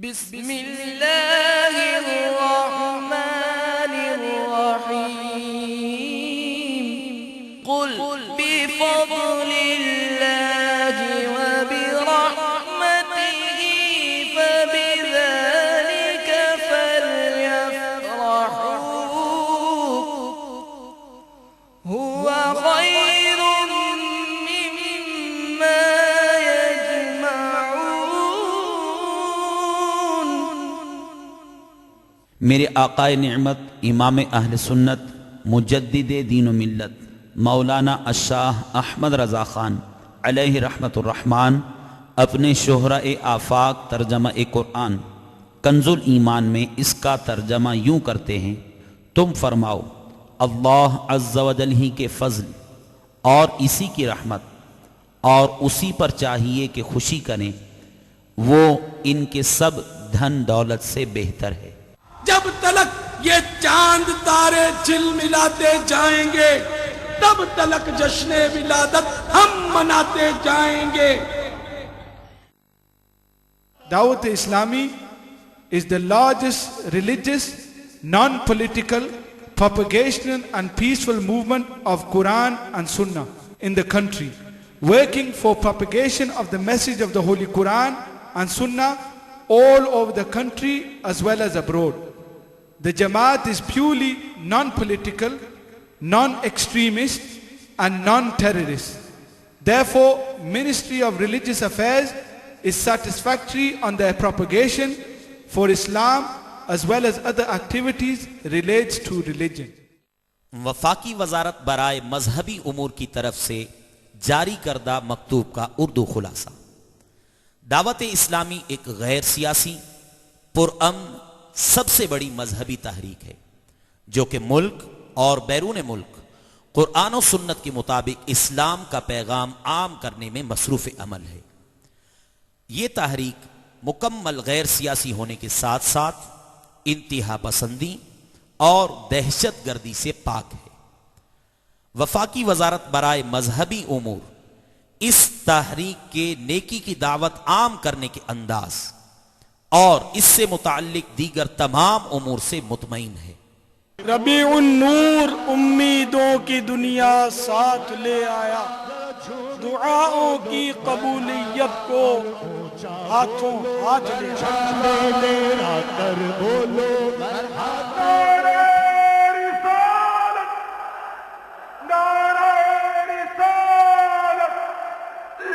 بسم اللہ الرحمن الرحیم قل بفضل اللہ وبرحمتہ فبذلک فلیفرحوا هو خیر مما یجمعون۔ میرے آقائے نعمت امام اہل سنت مجدد دین و ملت مولانا الشاہ احمد رضا خان علیہ رحمت الرحمن اپنے شہرہ آفاق ترجمہ قرآن کنز الایمان میں اس کا ترجمہ یوں کرتے ہیں: تم فرماؤ اللہ عز و جل ہی کے فضل اور اسی کی رحمت اور اسی پر چاہیے کہ خوشی کریں، وہ ان کے سب دھن دولت سے بہتر ہے۔ جب تلک یہ چاند تارے جھل ملاتے جائیں گے تب تلک جشن ولادت ہم مناتے جائیں گے۔ Dawat Islami is the largest religious, non-political, propagational and peaceful movement of Quran and Sunnah in the country, working for propagation of the message of the Holy Quran and Sunnah all over the country as well as abroad. The Jamaat is purely non-political, non-extremist and non-terrorist. Therefore, Ministry of Religious Affairs is satisfactory on their propagation for Islam as well as other activities related to religion. وفاقی وزارت برائے مذہبی امور کی طرف سے جاری کردہ مکتوب کا اردو خلاصہ۔ دعوت اسلامی ایک غیر سیاسی، پرامن، سب سے بڑی مذہبی تحریک ہے جو کہ ملک اور بیرون ملک قرآن و سنت کے مطابق اسلام کا پیغام عام کرنے میں مصروف عمل ہے۔ یہ تحریک مکمل غیر سیاسی ہونے کے ساتھ ساتھ انتہا پسندی اور دہشت گردی سے پاک ہے۔ وفاقی وزارت برائے مذہبی امور اس تحریک کے نیکی کی دعوت عام کرنے کے انداز اور اس سے متعلق دیگر تمام امور سے مطمئن ہے۔ ربیع النور امیدوں کی دنیا ساتھ لے آیا، دعاؤں کی قبولیت کو ہاتھوں ہاتھ لے آیا۔ کر بولو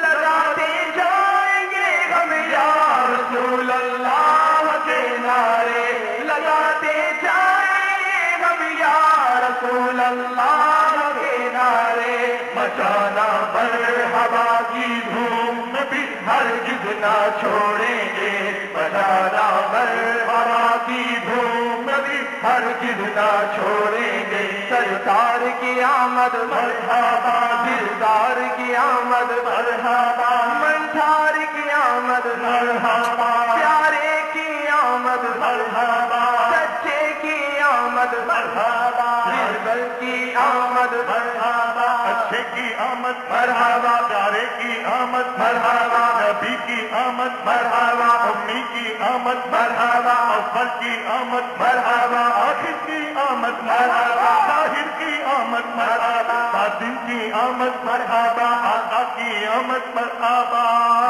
لگاتے جائیں گے ہم یا رسول اللہ کے نعرے، لگاتے جائیں گے ہم یا رسول اللہ کے نعرے، مچانا مرحبا کی دھوم بھی ہرگز نہ چھوڑیں گے، مچانا مرحبا کی دھوم بھی ہرگز نہ چھوڑیں گے۔ سرکار کی آمد مرحبا، دلدار کی آمد مرحبا، منٹھار کی آمد مرحبا، پیارے کی آمد مرحبا، سچے کی آمد مرحبا، دلبر کی آمد مرحبا، اچھے کی آمد مرحبا، پیارے کی آمد مرحبا، نبی کی آمد مرحبا، امی کی آمد مرحبا، اول کی آمد مرحبا، آخر کی آمد مرحبا، ظاہر کی آمد مرحبا، باطن کی آمد مرحبا، آقا کی آمد مرحبا،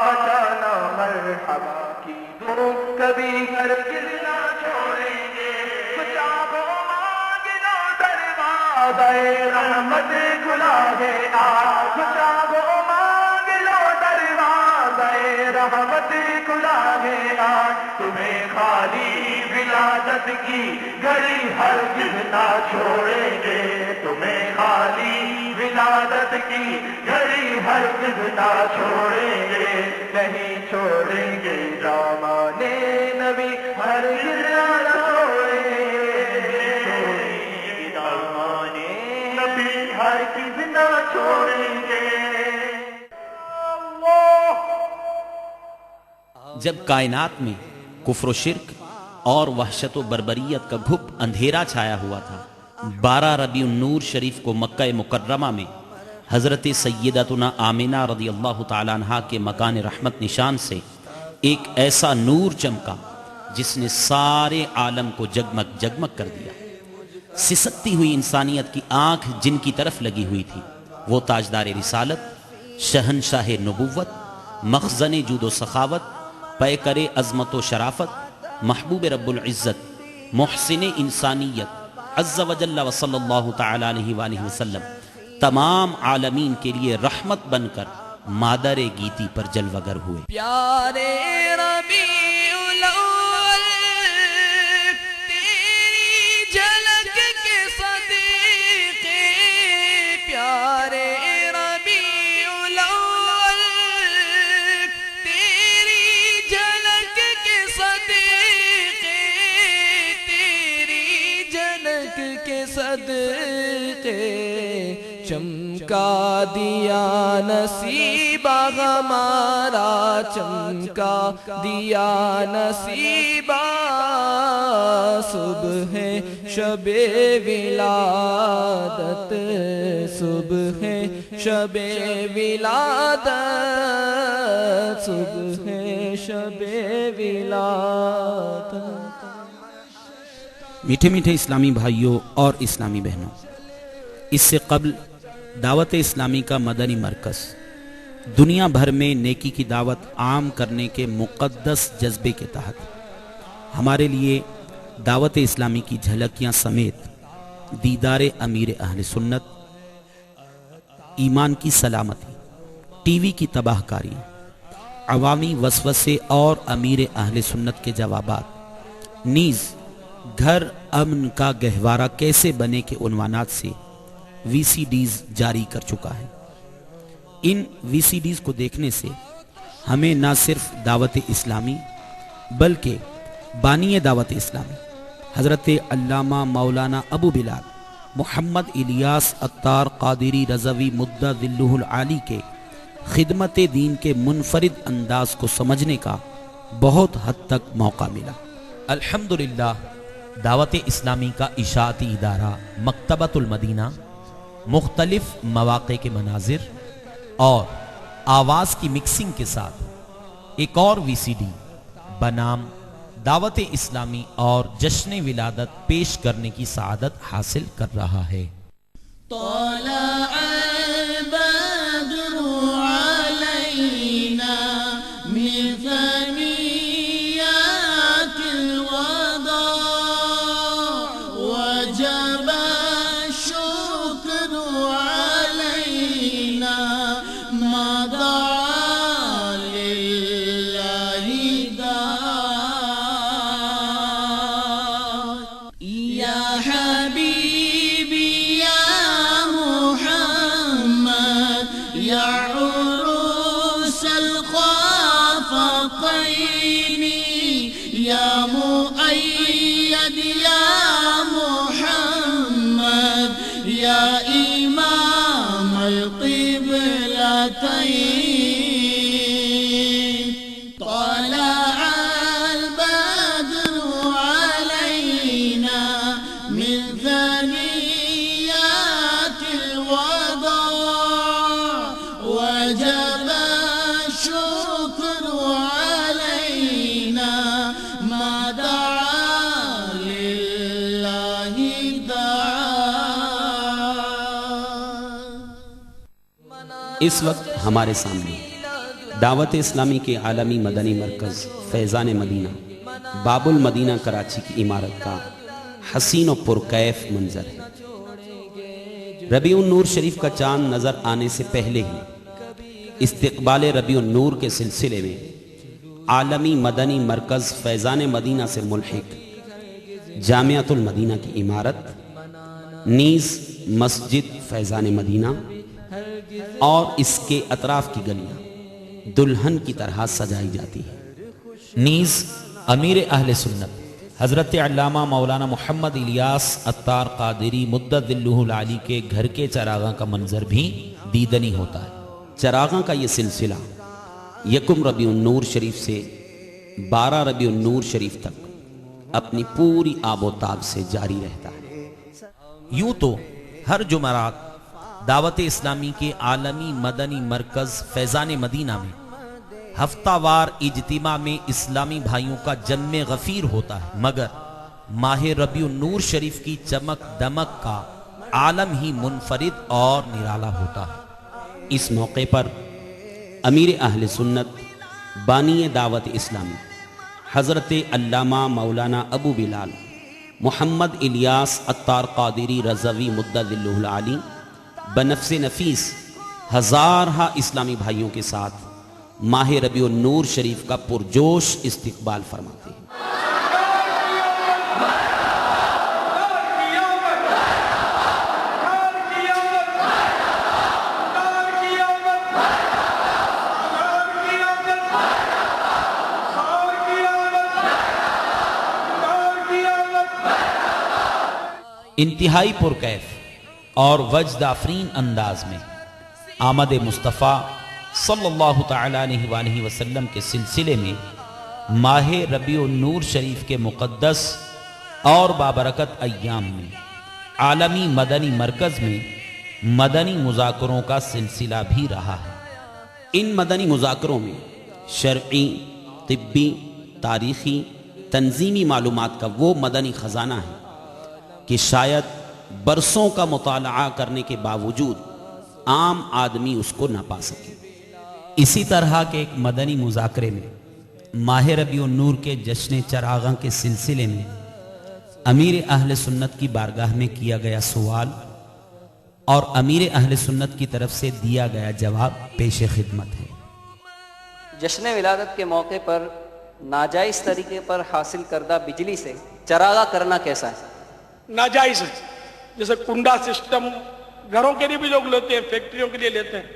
بچانا مرحبا کی دھوم کبھی ہرگز نہ چھوڑیں گے، بچاو مانگ لو دروازہ رحمت کھلا ہے آج، بچاو مانگ لو دروازہ رحمت کھلا ہے آج، تمہیں خالی ولادت کی گھڑی ہرگز نہ چھوڑیں گے، تمہیں خالی ولادت کی گھڑی ہرگز نہ چھوڑیں گے، نہیں چھوڑیں گے دامان نبی ہرگز نہ چھوڑیں گے، دامان نبی ہرگز نہ چھوڑیں گے۔ جب کائنات میں کفر و شرک اور وحشت و بربریت کا گھپ اندھیرا چھایا ہوا تھا، 12 ربیع النور شریف کو مکہ مکرمہ میں حضرت سیدتنا آمینہ رضی اللہ تعالیٰ عنہ کے مکان رحمت نشان سے ایک ایسا نور چمکا جس نے سارے عالم کو جگمگ جگمگ کر دیا۔ سسکتی ہوئی انسانیت کی آنکھ جن کی طرف لگی ہوئی تھی، وہ تاجدار رسالت، شہنشاہ نبوت، مخزن جود و سخاوت، پیکر عظمت و شرافت، محبوب رب العزت، محسن انسانیت عز و جل و صلی اللہ تعالی علیہ وآلہ وسلم تمام عالمین کے لیے رحمت بن کر مادر گیتی پر جلوگر ہوئے۔ پیارے ربیع الاول تیری جھلک کے صدیقے، پیارے ربیع الاول تیری جھلک کے صدیقے، تیری جھلک کے صدیقے چمکا دیا نصیبہ ہمارا، چمکا دیا نصیبہ صبح شب ولادت، صبح شب ولادت، صبح شب ولادت۔ میٹھے میٹھے اسلامی بھائیوں اور اسلامی بہنوں، اس سے قبل دعوت اسلامی کا مدنی مرکز دنیا بھر میں نیکی کی دعوت عام کرنے کے مقدس جذبے کے تحت ہمارے لیے دعوت اسلامی کی جھلکیاں سمیت دیدار امیر اہل سنت، ایمان کی سلامتی، ٹی وی کی تباہ کاری، عوامی وسوسے اور امیر اہل سنت کے جوابات، نیز گھر امن کا گہوارہ کیسے بنے کے عنوانات سے وی سی ڈیز جاری کر چکا ہے۔ ان وی سی ڈیز کو دیکھنے سے ہمیں نہ صرف دعوت اسلامی بلکہ بانی دعوت اسلامی حضرت علامہ مولانا ابو بلال محمد الیاس عطار قادری رضوی مدہ ذلہ العالی کے خدمت دین کے منفرد انداز کو سمجھنے کا بہت حد تک موقع ملا۔ الحمدللہ دعوت اسلامی کا اشاعتی ادارہ مکتبۃ المدینہ مختلف مواقع کے مناظر اور آواز کی مکسنگ کے ساتھ ایک اور وی سی ڈی بنام دعوت اسلامی اور جشن ولادت پیش کرنے کی سعادت حاصل کر رہا ہے۔ طلع البدر علينا من ثنيات الوداع وجب الشكر علينا ما دعا لله داع يا حبيبي يا مؤيد يا محمد يا إمام القبلتين طلع البدر علينا من ثنيات الوداع وجب الشكر علينا ما دعا لله دعا۔ اس وقت ہمارے سامنے دعوت اسلامی کے عالمی مدنی مرکز فیضان مدینہ باب المدینہ کراچی کی عمارت کا حسین و پرکیف منظر ہے۔ ربیع النور شریف کا چاند نظر آنے سے پہلے ہی استقبال ربیع النور کے سلسلے میں عالمی مدنی مرکز فیضان مدینہ سے ملحق جامعۃ المدینہ کی عمارت نیز مسجد فیضان مدینہ اور اس کے اطراف کی گلیاں دلہن کی طرح سجائی جاتی ہے۔ نیز امیر اہل سنت حضرت علامہ مولانا محمد الیاس عطار قادری مدہ ذلہ العالی کے گھر کے چراغاں کا منظر بھی دیدنی ہوتا ہے۔ چراغاں کا یہ سلسلہ یکم ربیع النور شریف سے 12 ربیع النور شریف تک اپنی پوری آب و تاب سے جاری رہتا ہے۔ یوں تو ہر جمعرات دعوت اسلامی کے عالمی مدنی مرکز فیضان مدینہ میں ہفتہ وار اجتماع میں اسلامی بھائیوں کا جم غفیر ہوتا ہے، مگر ماہ ربیع النور شریف کی چمک دمک کا عالم ہی منفرد اور نرالا ہوتا ہے۔ اس موقع پر امیر اہل سنت بانی دعوت اسلامی حضرت علامہ مولانا ابو بلال محمد الیاس عطار قادری رضوی مدد اللہ العالی بنفس نفیس ہزارہ اسلامی بھائیوں کے ساتھ ماہ ربیع النور شریف کا پرجوش استقبال فرماتے ہیں۔ انتہائی پرکیف اور وجد آفرین انداز میں آمد مصطفیٰ صلی اللہ تعالیٰ علیہ وآلہ وسلم کے سلسلے میں ماہ ربیع النور شریف کے مقدس اور بابرکت ایام میں عالمی مدنی مرکز میں مدنی مذاکروں کا سلسلہ بھی رہا ہے۔ ان مدنی مذاکروں میں شرعی، طبی، تاریخی، تنظیمی معلومات کا وہ مدنی خزانہ ہے کہ شاید برسوں کا مطالعہ کرنے کے باوجود عام آدمی اس کو نہ پا سکے۔ اسی طرح کے ایک مدنی مذاکرے میں ماہ ربیع النور کے جشن چراغاں کے سلسلے میں امیر اہل سنت کی بارگاہ میں کیا گیا سوال اور امیر اہل سنت کی طرف سے دیا گیا جواب پیش خدمت ہے۔ جشن ولادت کے موقع پر ناجائز طریقے پر حاصل کردہ بجلی سے چراغاں کرنا کیسا ہے؟ ناجائز ہے۔ جیسے کنڈا سسٹم گھروں کے لیے بھی لوگ لیتے ہیں، فیکٹریوں کے لیے لیتے ہیں،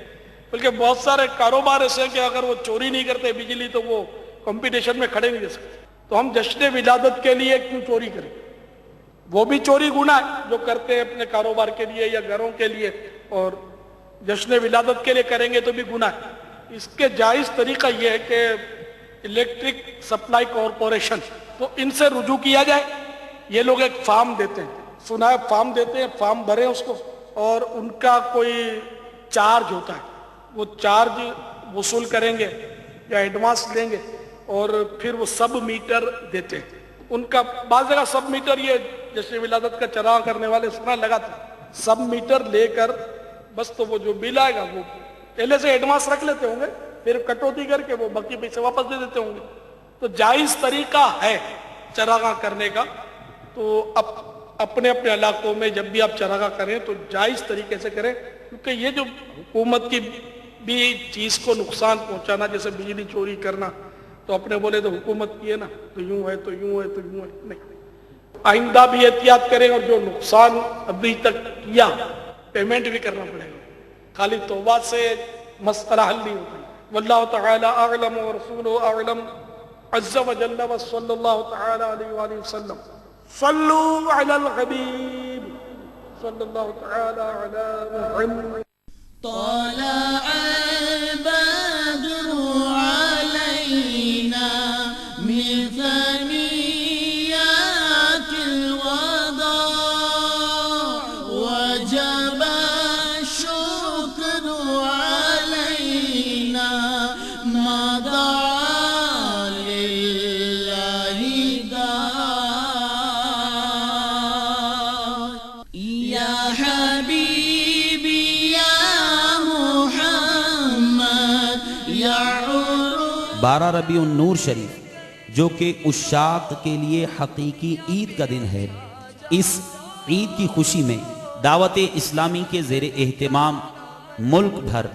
بلکہ بہت سارے کاروبار ایسے ہیں کہ اگر وہ چوری نہیں کرتے بجلی تو وہ کمپٹیشن میں کھڑے نہیں دے سکتے۔ تو ہم جشن ولادت کے لیے کیوں چوری کریں؟ وہ بھی چوری گناہ ہے جو کرتے ہیں اپنے کاروبار کے لیے یا گھروں کے لیے، اور جشن ولادت کے لیے کریں گے تو بھی گناہ ہے۔ اس کے جائز طریقہ یہ ہے کہ الیکٹرک سپلائی کارپوریشن، تو ان سے رجوع کیا جائے۔ یہ لوگ ایک فارم دیتے ہیں، سنا ہے فارم دیتے ہیں، فارم بھریں اس کو، اور ان کا کوئی چارج ہوتا ہے، وہ چارج وصول کریں گے یا ایڈوانس لیں گے، اور پھر وہ سب میٹر دیتے ہیں۔ ان کا بعض جگہ سب میٹر یہ جیسے ولادت کا چراغ کرنے والے سنا لگاتے ہیں، سب میٹر لے کر بس تو وہ جو بل آئے گا وہ پہلے سے ایڈوانس رکھ لیتے ہوں گے، پھر کٹوتی کر کے وہ باقی پیسے واپس دے دیتے ہوں گے۔ تو جائز طریقہ ہے چراغاں کرنے کا۔ تو اب اپنے اپنے علاقوں میں جب بھی آپ چراغاں کریں تو جائز طریقے سے کریں، کیونکہ یہ جو حکومت کی بھی چیز کو نقصان پہنچانا، جیسے بجلی چوری کرنا، تو اپنے بولے تو حکومت کی ہے نا، تو یوں ہے تو یوں ہے تو یوں ہے، نہیں۔ آئندہ بھی احتیاط کریں، اور جو نقصان ابھی تک کیا پیمنٹ بھی کرنا پڑے گا، خالی توبہ سے مسئلہ حل نہیں ہوتا۔ واللہ تعالی اعلم ورسولہ اعلم عز وجل وصلی اللہ تعالی علیہ وآلہ وسلم۔ صلوا علی الحبیب صلی اللہ تعالی علی محمد۔ طلع البدر علينا من ثنيات الوداع وجب الشكر علينا ما دعا لله داع يا حبيبي يا محمد يا عروس۔ 12 ربیع النور شریف جو کہ عشاق کے لیے حقیقی عید کا دن ہے، اس عید کی خوشی میں دعوت اسلامی کے زیر اہتمام ملک بھر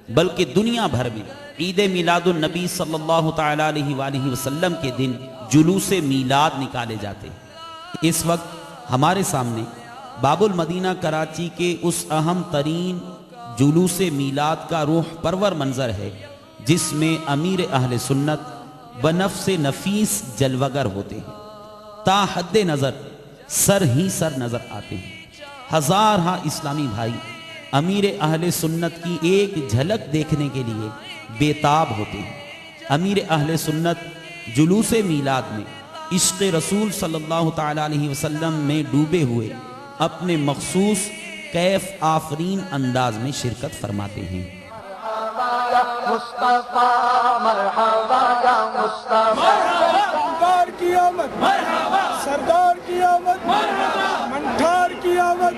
بلکہ دنیا بھر میں عید میلاد النبی صلی اللہ تعالیٰ علیہ وآلہ وسلم کے دن جلوس میلاد نکالے جاتے ہیں۔ اس وقت ہمارے سامنے باب المدینہ کراچی کے اس اہم ترین جلوس میلاد کا روح پرور منظر ہے، جس میں امیر اہل سنت بنفس نفیس جلوگر ہوتے ہیں، تا حد نظر سر ہی سر نظر آتے ہیں۔ ہزارہ اسلامی بھائی امیر اہل سنت کی ایک جھلک دیکھنے کے لیے بے تاب ہوتے ہیں۔ امیر اہل سنت جلوس میلاد میں عشق رسول صلی اللہ تعالیٰ علیہ وسلم میں ڈوبے ہوئے اپنے مخصوص کیف آفرین انداز میں شرکت فرماتے ہیں۔ مصطفیٰ مرحبا یا مصطفیٰ سردار کی آمد مرحبا سردار کی آمد مرحبا منٹھار کی آمد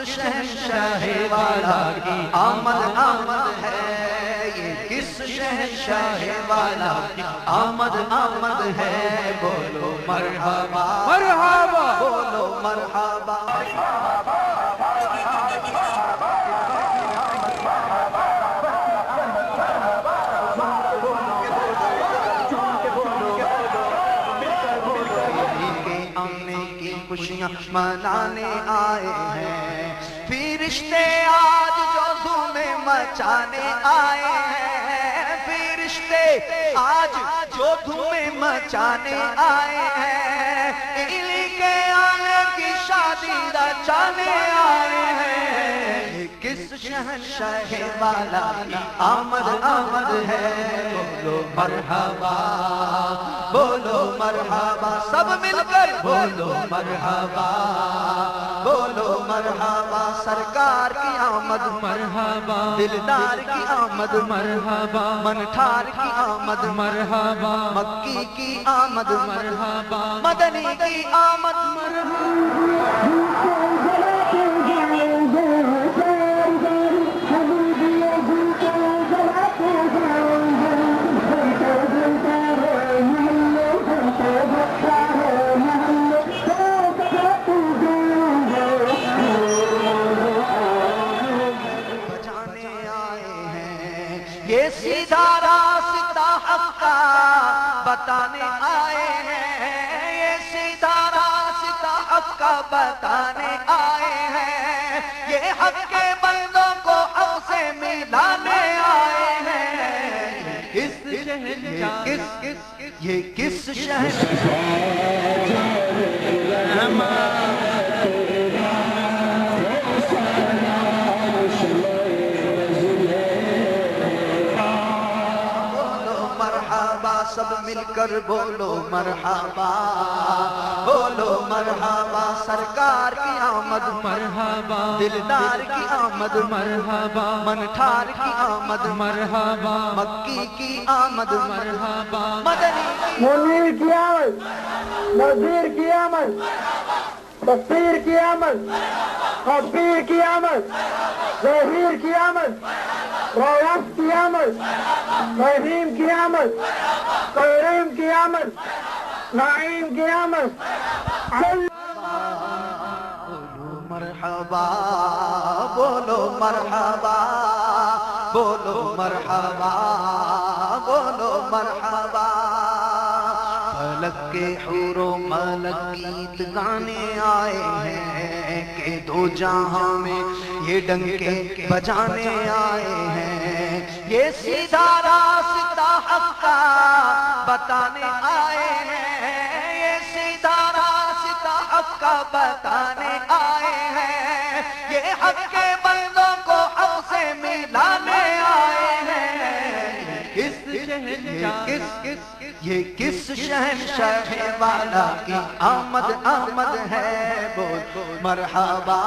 شہنشاہ والا کی آمد آمد ہے، یہ کس شہنشاہ والا کی آمد آمد ہے، بولو مرحبا مرحبا بولو مرحبا خوشیاں منانے آئے ہیں، فرشتے آج جو دھوم مچانے آئے ہیں، فرشتے آج جو دھوم مچانے آئے ہیں، علی کے آنے کی شادی رچانے آئے ہیں، کس شہنشاہ والا کی آمد آمد ہے، بولو مرحبا بولو مرحبا سب مل کر بولو مرحبا بولو مرحبا، سرکار کی آمد مرحبا، دلدار کی آمد مرحبا، منٹھار کی آمد مرحبا، مکی کی آمد مرحبا، مدنی کی آمد مرحبا۔ یہ سیدھا راستہ حق کا بتانے آئے ہیں، یہ سیدھا راستہ حق کا بتانے آئے ہیں، یہ حق کے بندوں کو حق سے ملانے آئے ہیں، یہ کس شہر مل کر بولو مرحبا، بولو مرحبا، سرکار کی آمد مرحبا، دلدار کی آمد مرحبا، منٹھار کی آمد مرحبا، مکی کی آمد مرحبا، مدنی منیر کی آمد، نذیر کی آمد، بصیر کی آمد، خبیر کی آمد، ظہیر کی آمد، رؤوف کی آمد، رحیم کی آمد، کریم کی آمد، نعیم کی آمد، بولو مرحبا، بولو مرحبا، بولو مرحبا، بولو مرحبا، فلک کے حور و ملک گیت گانے آئے ہیں کہ دو جہاں میں یہ ڈنکے بجانے آئے ہیں، یہ سیدھا راستہ حق کا بتانے آئے ہیں، یہ سیدھا راستہ حق کا بتانے آئے ہیں، یہ حق کے بندوں کو حق سے ملانے آئے ہیں، یہ کس شہنشاہ والا کی آمد آمد ہے، بول مرحبا،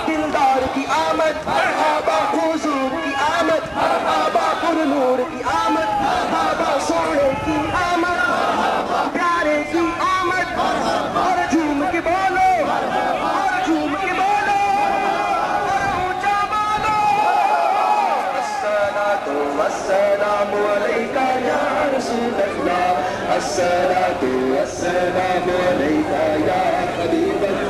دلدار کی آمد مرحبا، حضور کی آمد مرحبا، پر نور کی آمد مرحبا، سونے کی آمد پیارے کی آمد، اور جھوم کے بولو، اور جھوم کے بولو، اور اونچا بولو، الصلاۃ والسلام علیک یا رسول اللہ، الصلاۃ والسلام علیک یا حبیب اللہ،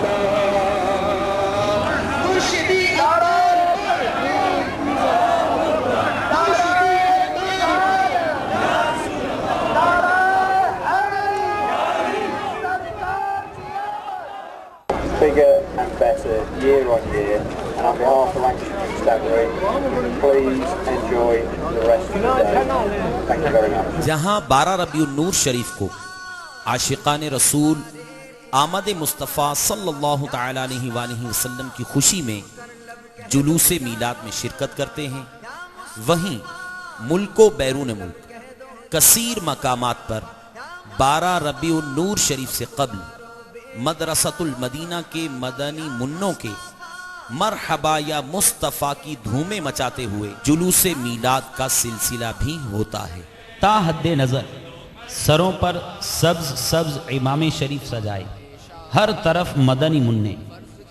bigger and better year on year, and on behalf of Lancashire Constabulary, please enjoy the rest of the day. Thank you very much. جہاں 12 ربیع النور شریف کو عاشقان رسول آمد مصطفیٰ صلی اللہ تعالی علیہ وآلہ وسلم کی خوشی میں جلوس میلاد میں شرکت کرتے ہیں، وہیں ملک و بیرون ملک کثیر مقامات پر 12 ربیع النور شریف سے قبل مدرسۃ المدینہ کے مدنی منوں کے مرحبا یا مصطفیٰ کی دھومیں مچاتے ہوئے جلوس میلاد کا سلسلہ بھی ہوتا ہے۔ تا حد نظر سروں پر سبز سبز امام شریف سجائے، ہر طرف مدنی منع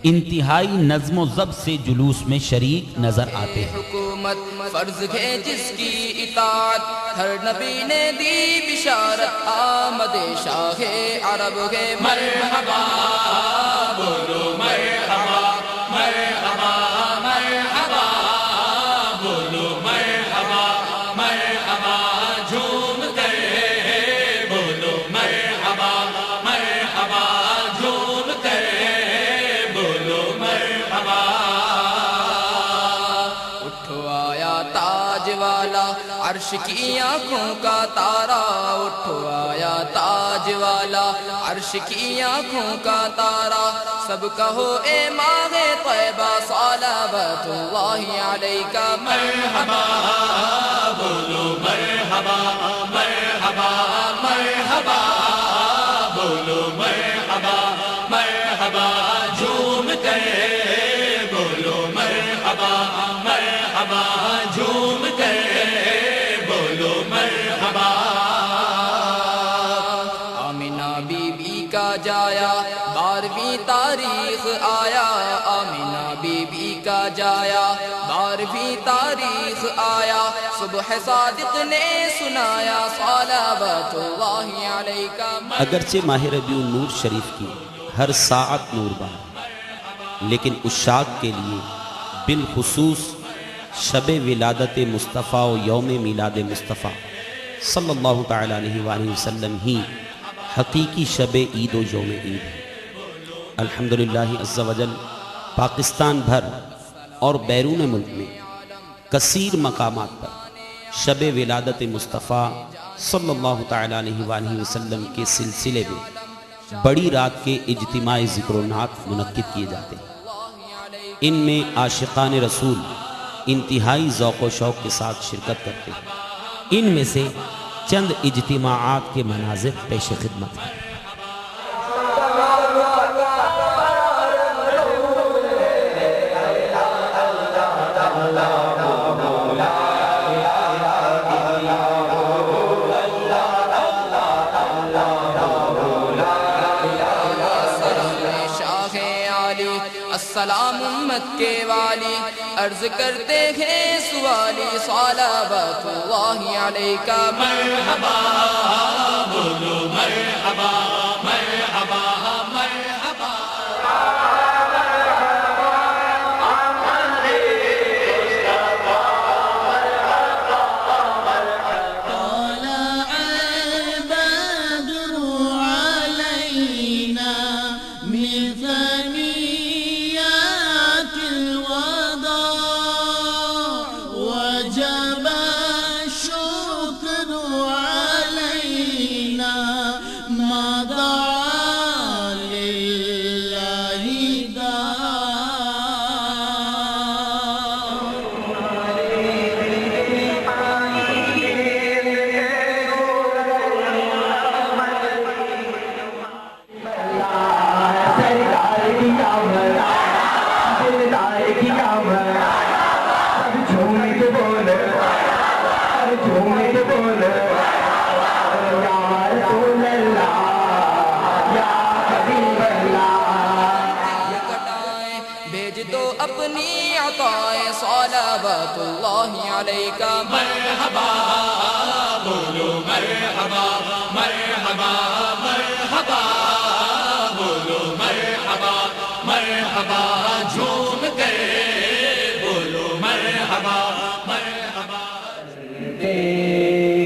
انتہائی نظم و ضبط سے جلوس میں شریک نظر آتے ہیں۔ حکومت فرض ہے جس کی اطاعت، ہر نبی نے دی بشارت، آمد شاہ عرب ہے، مرحبا بولو مرحبا، مرحبا مرحبا بولو مرحبا، مرحبا جھوم کر بولو مرحبا، مرحبا جھوم کر بولو مرحبا، اٹھو آیا تاج والا عرش کی آنکھوں کا تارا، اٹھو آیا تاج والا عرش کی آنکھوں کا تارا، سب کہو اے ماہ طیبہ صلوات اللہ علیکہ، مرحبا بولو مرحبا، مرحبا مرحبا بولو مرحبا، مرحبا جھوم کر بولو مرحبا، مرحبا جھوم کر بولو مرحبا، آمنہ بی بی کا جایا آیا 12ویں تاریخ آیا آمینہ بی بی کا جایا 12ویں تاریخ آیا صبح صادق نے سنایا صلوات اللہ علیکہ. اگرچہ ماہ ربیع النور شریف کی ہر ساعت نور بار، لیکن عشاق کے لیے بالخصوص شب ولادت مصطفیٰ و یوم میلاد مصطفیٰ صلی اللہ تعالی علیہ وآلہ وسلم ہی حقیقی شب عید و یوم عید ہے. الحمدللہ عز و جل پاکستان بھر اور بیرون ملک میں کثیر مقامات پر شب ولادت مصطفیٰ صلی اللہ تعالی علیہ وآلہ وسلم کے سلسلے میں بڑی رات کے اجتماع ذکر و نعت منعقد کیے جاتے ہیں. ان میں عاشقان رسول انتہائی ذوق و شوق کے ساتھ شرکت کرتے ہیں. ان میں سے چند اجتماعات کے مناظر پیش خدمت ہیں. السلام امت کے والی عرض کرتے ہیں سوالی صلوات اللہ علیکہ. مرحبا بولو مرحبا مرحبا مرحبا. اپنی عطائیں صلوات اللہ علیکہ. مرحبا بولو مرحبا مرحبا مرحبا بولو مرحبا مرحبا جھوم کر بولو مرحبا مرحبا.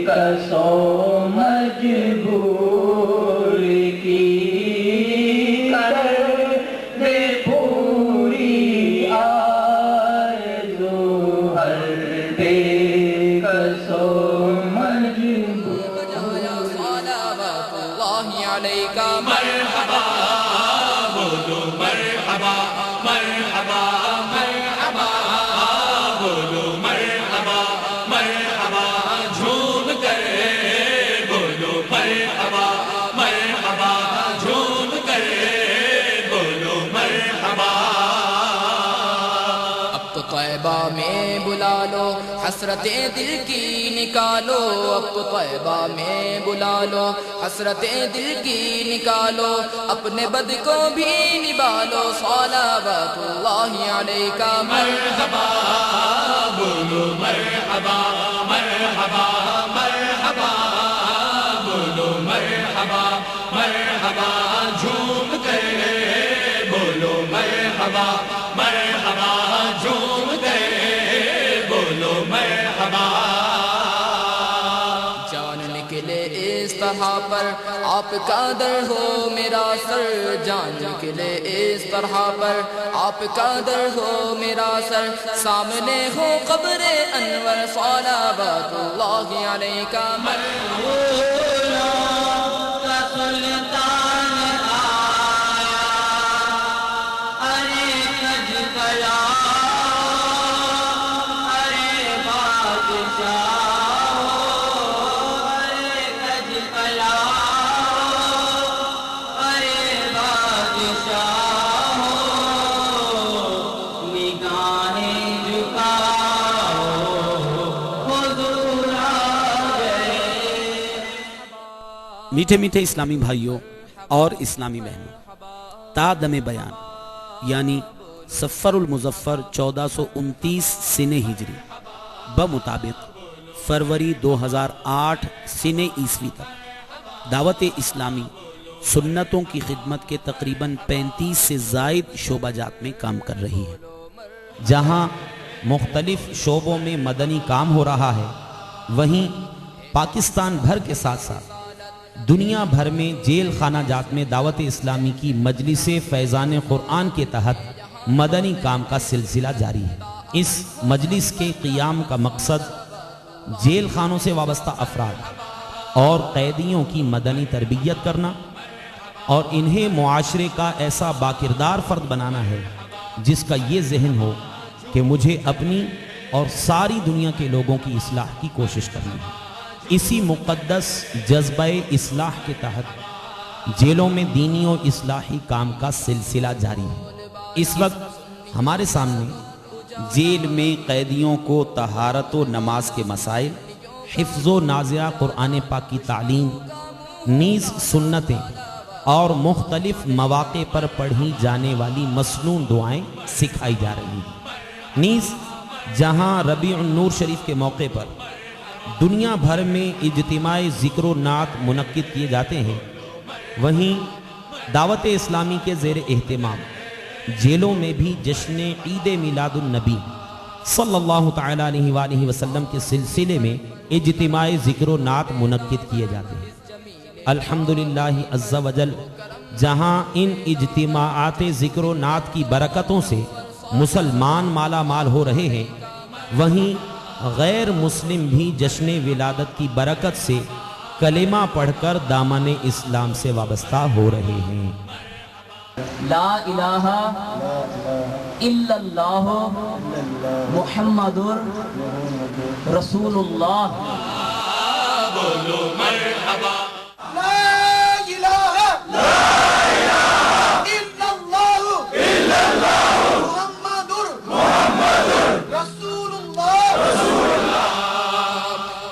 کسو مجبور کی مرحبا بولو مرحبا مرحبا مرحبا بولو مرحبا مرحبا جھوم کر بولو مرحبا مرحبا جھوم کر بولو مرحبا. اب تو طیبہ میں بلا لو حسرت دل کی نکالو. اب تو طیبہ میں بلا لو حسرت دل کی نکالو. اپنے بد کو بھی نبالو صلوات اللہ علیکہ. مرحبا بولو مرحبا مرحبا مرحبا بولو مرحبا مرحبا جھوم کر بولو مرحبا مرحبا جھوم کر بولو مرحبا. جان نکلے اس طرح پر آپ کا در ہو میرا سر. جان نکلے اس طرح پر آپ کا در ہو میرا سر. سامنے ہو قبر انور صلوات اللہ علیکہ. میٹھے میٹھے اسلامی بھائیوں اور اسلامی بہنوں، تا دم بیان یعنی صفر المظفر 1429 سن ہجری بمطابق فروری 2008 سن عیسوی تک دعوت اسلامی سنتوں کی خدمت کے تقریباً 35 سے زائد شعبہ جات میں کام کر رہی ہے. جہاں مختلف شعبوں میں مدنی کام ہو رہا ہے، وہیں پاکستان بھر کے ساتھ ساتھ دنیا بھر میں جیل خانہ جات میں دعوت اسلامی کی مجلس فیضان قرآن کے تحت مدنی کام کا سلسلہ جاری ہے. اس مجلس کے قیام کا مقصد جیل خانوں سے وابستہ افراد اور قیدیوں کی مدنی تربیت کرنا اور انہیں معاشرے کا ایسا باکردار فرد بنانا ہے جس کا یہ ذہن ہو کہ مجھے اپنی اور ساری دنیا کے لوگوں کی اصلاح کی کوشش کرنی ہے. اسی مقدس جذبہ اصلاح کے تحت جیلوں میں دینی و اصلاحی کام کا سلسلہ جاری ہے. اس وقت ہمارے سامنے جیل میں قیدیوں کو طہارت و نماز کے مسائل، حفظ و نازعہ قرآن پاک کی تعلیم، نیز سنتیں اور مختلف مواقع پر پڑھی جانے والی مسنون دعائیں سکھائی جا رہی ہیں. نیز جہاں ربیع النور شریف کے موقع پر دنیا بھر میں اجتماع ذکر و نعت منعقد کیے جاتے ہیں، وہیں دعوت اسلامی کے زیر اہتمام جیلوں میں بھی جشن عید میلاد النبی صلی اللہ تعالیٰ علیہ وآلہ وسلم کے سلسلے میں اجتماع ذکر و نعت منعقد کیے جاتے ہیں. الحمدللہ عز و جل جہاں ان اجتماعات ذکر و نعت کی برکتوں سے مسلمان مالا مال ہو رہے ہیں، وہیں غیر مسلم بھی جشن ولادت کی برکت سے کلمہ پڑھ کر دامن اسلام سے وابستہ ہو رہے ہیں. لا الہ الا اللہ محمد رسول اللہ. بولو مرحبا.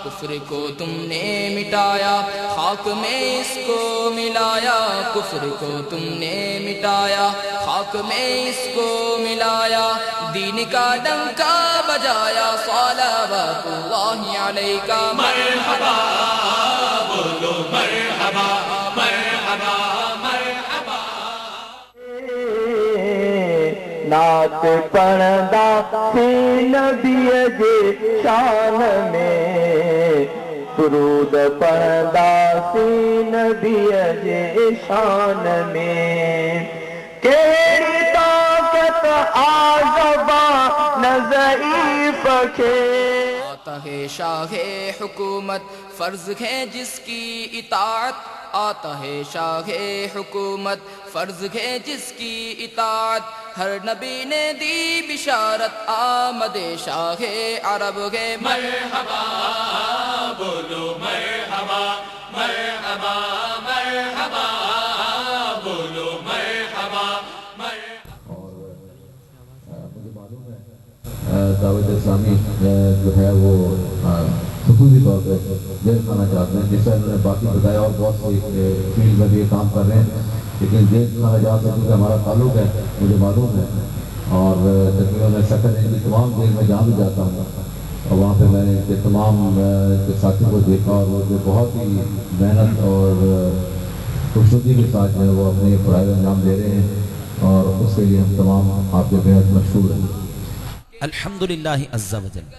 کفر کو تم نے مٹایا، خاک میں اس کو ملایا. کفر کو تم نے مٹایا، خاک میں اس کو ملایا. دین کا ڈنکا بجایا، صلوات اللہ علیکہ. مرحبا بولو مرحبا مرحبا مرحبا. نعت پڑھدا سی نبی جے شان میں، درود پڑھدا سی نبی جے شان میں. کیڑی طاقت آزباں ضعیف کے. آتا ہے شاہ حکومت، فرض ہے جس کی اطاعت. آتا ہے شاہ حکومت، فرض ہے جس کی اطاعت. ہر نبی نے دی بشارت، آمد شاہ عرب ہے. مرحبا بولو مرحبا مرحبا مرحبا بولو مرحبا. مجھے معلوم ہے دعوت اسلامی جو ہے وہ خصوصی طور پہ جیل خانہ جات میں، جس طرح انہوں نے باقی بتایا اور بہت سی فیلڈ میں بھی یہ کام کر رہے ہیں، لیکن جیل خانہ جات سے کیونکہ ہمارا تعلق ہے مجھے معلوم ہے، اور تقریباً میں سفر ان کی تمام جیل میں جہاں بھی جاتا ہوں اور وہاں پہ میں نے ان کے تمام ساتھیوں کو دیکھا، اور وہ جو بہت ہی محنت اور خوبصورتی کے ساتھ جو ہے وہ اپنے پڑھائی انجام دے رہے ہیں، اور اس کے لیے ہم تمام آپ کے بہت مشہور ہیں. الحمدللہ عز و جل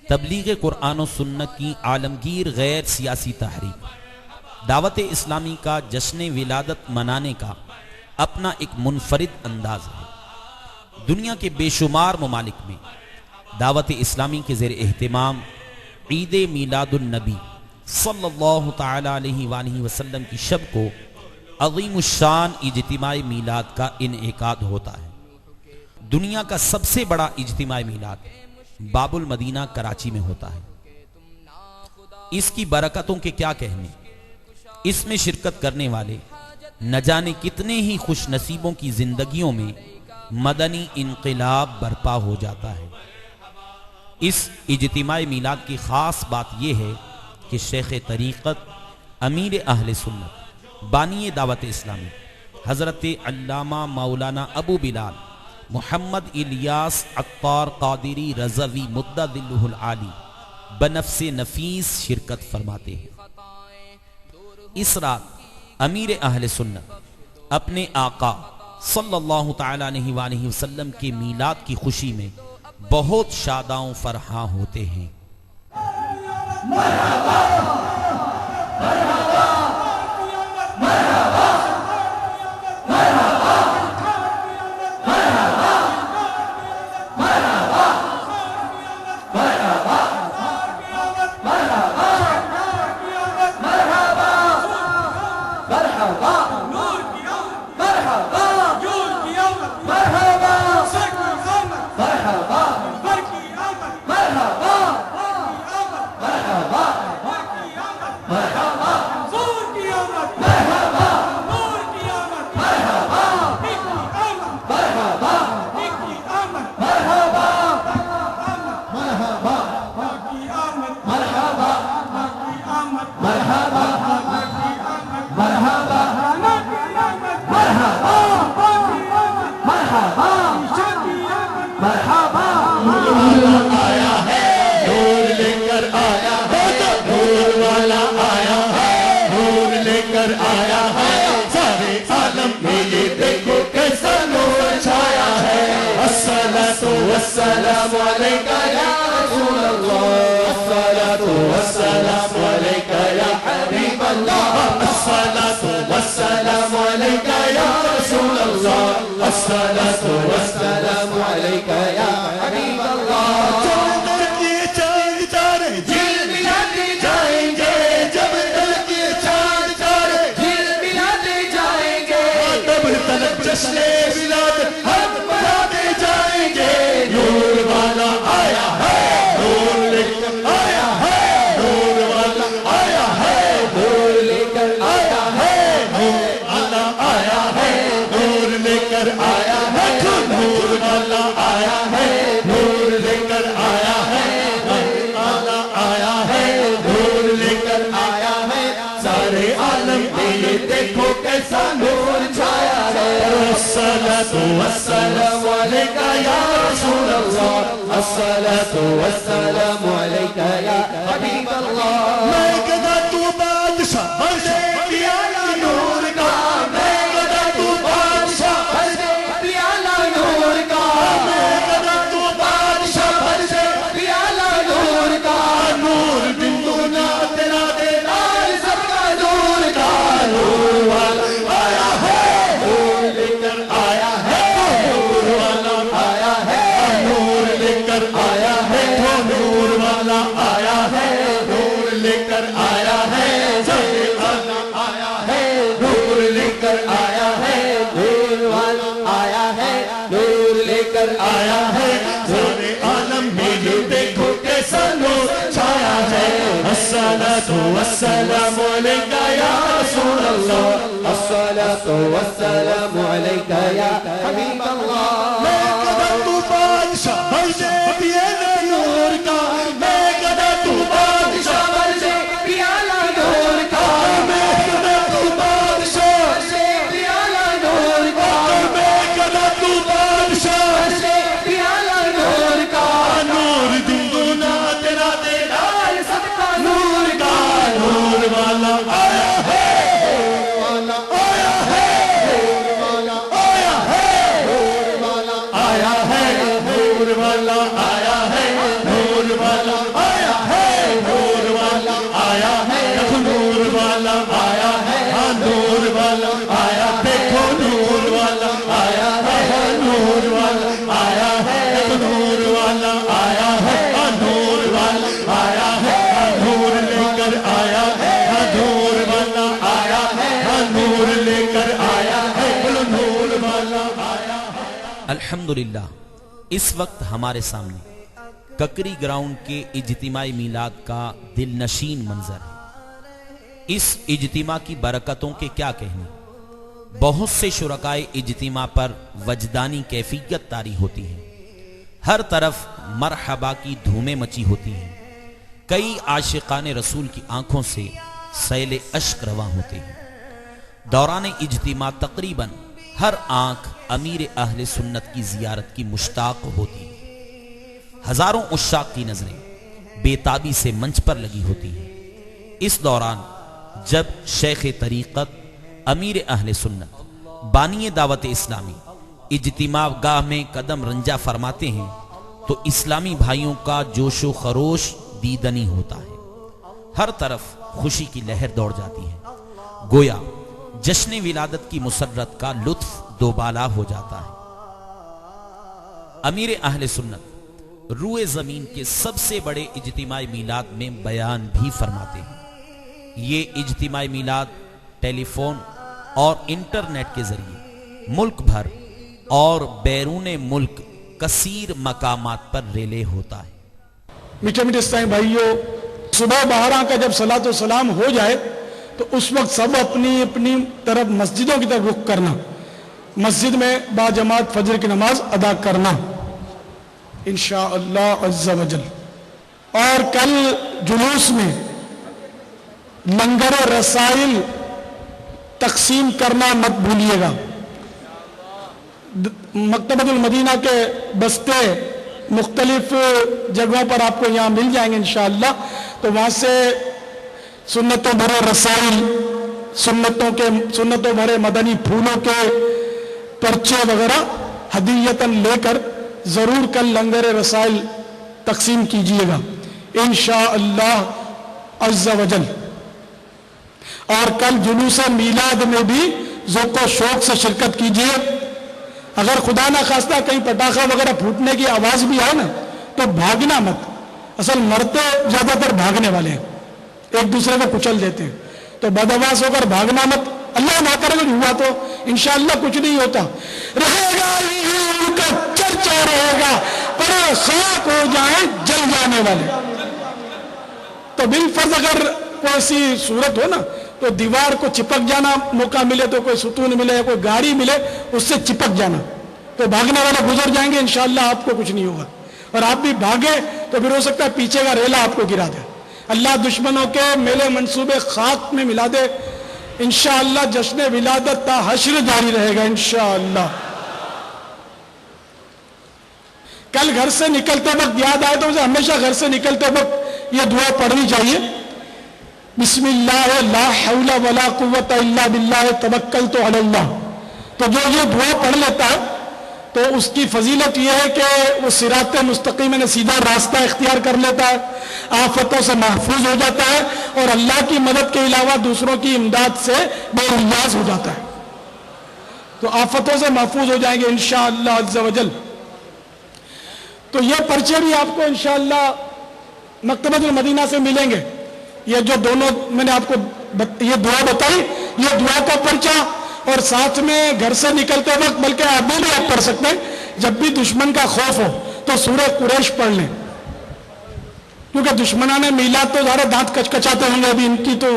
تبلیغ قرآن و سنت کی عالمگیر غیر سیاسی تحریک دعوت اسلامی کا جشن ولادت منانے کا اپنا ایک منفرد انداز ہے. دنیا کے بے شمار ممالک میں دعوت اسلامی کے زیر اہتمام عید میلاد النبی صلی اللہ تعالی علیہ وآلہ وسلم کی شب کو عظیم الشان اجتماع میلاد کا انعقاد ہوتا ہے. دنیا کا سب سے بڑا اجتماع میلاد باب المدینہ کراچی میں ہوتا ہے. اس کی برکتوں کے کیا کہنے. اس میں شرکت کرنے والے نہ جانے کتنے ہی خوش نصیبوں کی زندگیوں میں مدنی انقلاب برپا ہو جاتا ہے. اس اجتماع میلاد کی خاص بات یہ ہے کہ شیخ طریقت، امیر اہل سنت، بانی دعوت اسلامی حضرت علامہ مولانا ابو بلال محمد الیاس عطار قادری رضوی مددلہ العالی بنفس نفیس شرکت فرماتے ہیں۔ اس رات امیر اہل سنت اپنے آقا صلی اللہ تعالی علیہ وآلہ وسلم کے میلاد کی خوشی میں بہت شاداں و فرحاں ہوتے ہیں۔ السلام علیکہ یا رسول اللہ، الصلاۃ والسلام علیکہ یا حبیب اللہ، الصلاۃ والسلام علیکہ یا رسول اللہ، الصلاۃ والسلام علیکہ یا حبیب اللہ۔ جب تک یہ چاند تارے جل ملاتے جائیں گے، جب تک یہ چاند تارے جل ملاتے جائیں گے، تب تک جشن ولادت ہم مناتے جائیں گے۔ نور والا آیا ہے، نور لے کر آیا ہے، نور والا آیا ہے، نور لے کر آیا ہے، نور والا آیا ہے، نور لے کر آیا ہے، نور والا آیا ہے، نور لے کر آیا ہے، نور والا آیا ہے، نور لے کر آیا ہے۔ سارے عالم میں یہ دیکھو کیسا نور چھایا ہے۔ الصلاۃ والسلام علیکہ یا رسول اللہ، الصلاۃ والسلام علیکہ یا حبیب اللہ۔ میں گدا تو بادشاہ بردے پیالہ نور کا، میں گدا تو بادشاہ بردے پیالہ نور کا، میں گدا تو بادشاہ بردے پیالہ نور کا۔ نور دن دونا تیرا دیدار سب کا نور کا۔ نور والا آیا ہے، نور لے کر آیا ہے، نور والا آیا ہے، نور لے کر آیا ہے، نور والا آیا ہے، نور لے کر آیا ہے، سارے عالم آیا ہے، نور لے کر آیا ہے، نور والا آیا ہے، نور لے کر آیا ہے۔ سارے عالم میں یہ دیکھو کیسا نور چھایا ہے۔ الصلاۃ والسلام علیکہ یا رسول اللہ، الصلاۃ والسلام علیکہ یا حبیب اللہ۔ میں گدا تو بادشاہ بردے پیالہ نور کا، میں گدا تو بادشاہ بردے پیالہ نور کا، میں گدا تو بادشاہ بردے پیالہ نور کا، میں گدا تو بادشاہ بردے پیالہ نور کا۔ نور دن دونا تیرا دیدار سب کا نور کا۔ نور والا آیا ہے، نور والا آیا ہے، نور والا آیا ہے، نور والا آیا ہے، نور والا آیا ہے، نور والا آیا ہے، نور والا آیا ہے، نور والا آیا ہے، نور والا آیا، دیکھو نور والا آیا ہے، نور والا آیا ہے، نور والا آیا ہے، نور والا آیا ہے، نور لے کر آیا ہے، نور والا آیا ہے، نور لے کر آیا ہے، نور والا آیا ہے۔ الحمدللہ اس وقت ہمارے سامنے ککری گراؤنڈ کے اجتماعی میلاد کا دل نشین منظر ہے۔ اس اجتماع کی برکتوں کے کیا کہنے، بہت سے شرکائے اجتماع پر وجدانی کیفیت طاری ہوتی ہے، ہر طرف مرحبا کی دھومیں مچی ہوتی ہیں، کئی عاشقان رسول کی آنکھوں سے سیل اشک رواں ہوتے ہیں۔ دوران اجتماع تقریباً ہر آنکھ امیر اہل سنت کی زیارت کی مشتاق ہوتی ہے۔ ہزاروں عشاق کی نظریں بے تابی سے منچ پر لگی ہوتی ہیں۔ اس دوران جب شیخ طریقت امیر اہل سنت بانی دعوت اسلامی اجتماع گاہ میں قدم رنجا فرماتے ہیں تو اسلامی بھائیوں کا جوش و خروش دیدنی ہوتا ہے۔ ہر طرف خوشی کی لہر دوڑ جاتی ہے، گویا جشن ولادت کی مسرت کا لطف دوبالا ہو جاتا ہے۔ امیر اہل سنت روئے زمین کے سب سے بڑے اجتماع میلاد میں بیان بھی فرماتے ہیں۔ یہ اجتماع میلاد ٹیلی فون اور انٹرنیٹ کے ذریعے ملک بھر اور بیرون ملک کثیر مقامات پر ریلے ہوتا ہے۔ میٹھے میٹھے اسلامی بھائیوں، صبح بہاراں کا جب صلاۃ و سلام ہو جائے تو اس وقت سب اپنی اپنی طرف مسجدوں کی طرف رخ کرنا، مسجد میں با جماعت فجر کی نماز ادا کرنا انشاءاللہ عز و جل۔ اور کل جلوس میں لنگر و رسائل تقسیم کرنا مت بھولیے گا۔ مکتبۃ المدینہ کے بستے مختلف جگہوں پر آپ کو یہاں مل جائیں گے انشاءاللہ، تو وہاں سے سنتوں بھرے رسائل، سنتوں بھرے مدنی پھولوں کے پرچے وغیرہ ہدیتاً لے کر ضرور کل لنگر رسائل تقسیم کیجئے گا انشاءاللہ عز و جل۔ اور کل جلوس میلاد میں بھی ذوق و شوق سے شرکت کیجئے۔ اگر خدا نہ خواستہ کہیں پٹاخہ وغیرہ پھوٹنے کی آواز بھی آئے نا تو بھاگنا مت، اصل مرتے زیادہ تر بھاگنے والے ہیں، ایک دوسرے کو کچل دیتے ہیں، تو بدحواس ہو کر بھاگنا مت۔ اللہ نہ کرے کچھ ہوا تو انشاءاللہ کچھ نہیں ہوتا، رہے گا ان کا چرچا رہے گا، پر خاک ہو جائیں جل جانے والے۔ تو بالفرض اگر کوئی ایسی صورت ہو نا تو دیوار کو چپک جانا موقع ملے، تو کوئی ستون ملے یا کوئی گاڑی ملے اس سے چپک جانا، تو بھاگنے والے گزر جائیں گے انشاءاللہ، آپ کو کچھ نہیں ہوگا۔ اور آپ بھی بھاگے تو پھر ہو سکتا ہے پیچھے کا ریلا آپ کو گرا دے۔ اللہ دشمنوں کے میلے منصوبے خاک میں ملا دے انشاءاللہ۔ جشن ولادت تا حشر جاری رہے گا انشاءاللہ۔ کل گھر سے نکلتے وقت یاد آئے تو اسے ہمیشہ گھر سے نکلتے وقت یہ دعا پڑھنی چاہیے، بسم اللہ لا حول ولا قوت الا باللہ توکلت علی اللہ۔ تو جو یہ دعا پڑھ لیتا ہے تو اس کی فضیلت یہ ہے کہ وہ صراط مستقیم میں سیدھا راستہ اختیار کر لیتا ہے، آفتوں سے محفوظ ہو جاتا ہے، اور اللہ کی مدد کے علاوہ دوسروں کی امداد سے بے نیاز ہو جاتا ہے، تو آفتوں سے محفوظ ہو جائیں گے انشاءاللہ عز و جل۔ تو یہ پرچے بھی آپ کو انشاءاللہ مکتبۃ المدینہ سے ملیں گے۔ یہ جو دونوں میں نے آپ کو یہ دعا بتائی، یہ دعا کا پرچہ، اور ساتھ میں گھر سے نکلتے وقت، بلکہ ابھی بھی آپ پڑھ سکتے ہیں، جب بھی دشمن کا خوف ہو تو سورہ قریش پڑھ لیں، کیونکہ دشمنان میلاد تو زیادہ دانت کچکچاتے ہوں گے، ابھی ان کی تو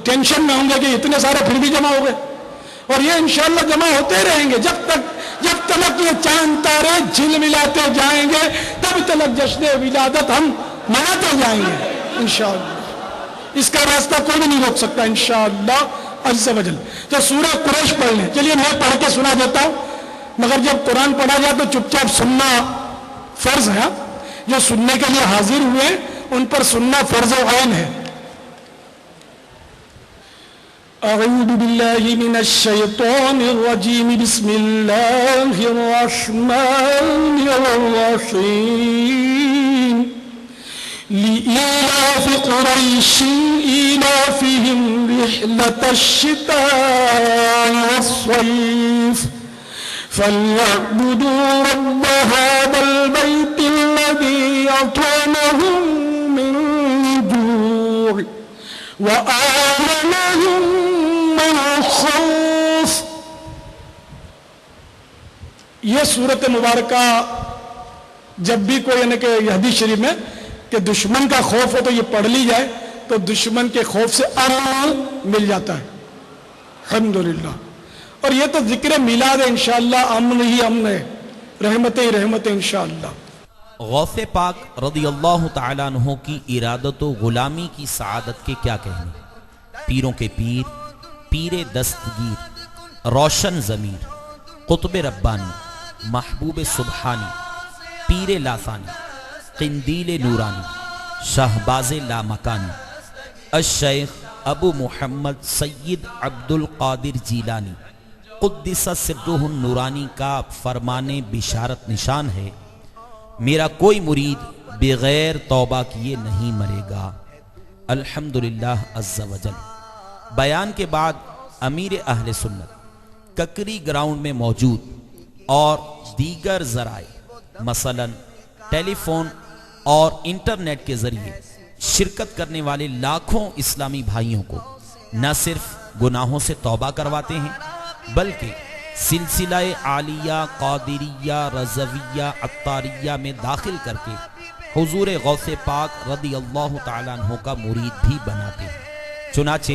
ٹینشن میں ہوں گے کہ اتنے سارے پھر بھی جمع ہو گئے، اور یہ انشاءاللہ جمع ہوتے رہیں گے جب تک یہ چاند تارے جھل ملاتے جائیں گے، تب تک جشن ولادت ہم مناتے جائیں گے انشاءاللہ۔ اس کا راستہ کوئی بھی نہیں روک سکتا انشاءاللہ عز و جل۔ تو سورہ قریش پڑھ لیں۔ چلیے میں پڑھ کے سنا دیتا ہوں، مگر جب قرآن پڑھا جائے تو چپ چاپ سننا فرض ہے، جو سننے کے لیے حاضر ہوئے ان پر سننا فرض و عین ہے۔ اعوذ باللہ من الشیطان الرجیم، بسم اللہ الرحمن الرحیم۔ لإيلاف قريش إيلافهم رحلة الشتاء والصيف فليعبدوا رب هذا البيت الذي أطعمهم من جوع وآمنهم من خوف۔ یہ سورت مبارکہ جب بھی کوئی یعنی کہ حدیث شریف میں کہ دشمن کا خوف ہو تو یہ پڑھ لی جائے تو دشمن کے خوف سے امن مل جاتا ہے الحمدللہ۔ اور یہ تو ذکر میلاد ہے انشاءاللہ، امن ہی امن ہے، رحمت ہی رحمت ہے انشاءاللہ۔ غوث پاک رضی اللہ تعالیٰ عنہ کی ارادت و غلامی کی سعادت کے کیا کہنے، پیروں کے پیر، پیر دستگیر، روشن ضمیر، قطب ربانی، محبوب سبحانی، پیر لاثانی، قندیل نورانی، شہباز لامکانی، الشیخ ابو محمد سید عبد القادر جیلانی قدس سرہ النورانی کا فرمان بشارت نشان ہے، میرا کوئی مرید بغیر توبہ کیے نہیں مرے گا، الحمدللہ عز و جل۔ بیان کے بعد امیر اہل سنت ککری گراؤنڈ میں موجود اور دیگر ذرائع مثلا ٹیلی فون اور انٹرنیٹ کے ذریعے شرکت کرنے والے لاکھوں اسلامی بھائیوں کو نہ صرف گناہوں سے توبہ کرواتے ہیں بلکہ سلسلہ عالیہ، قادریہ، رضویہ، عطاریہ میں داخل کر کے حضور غوث پاک رضی اللہ تعالیٰ عنہ کا مرید بھی بناتے ہیں۔ چنانچہ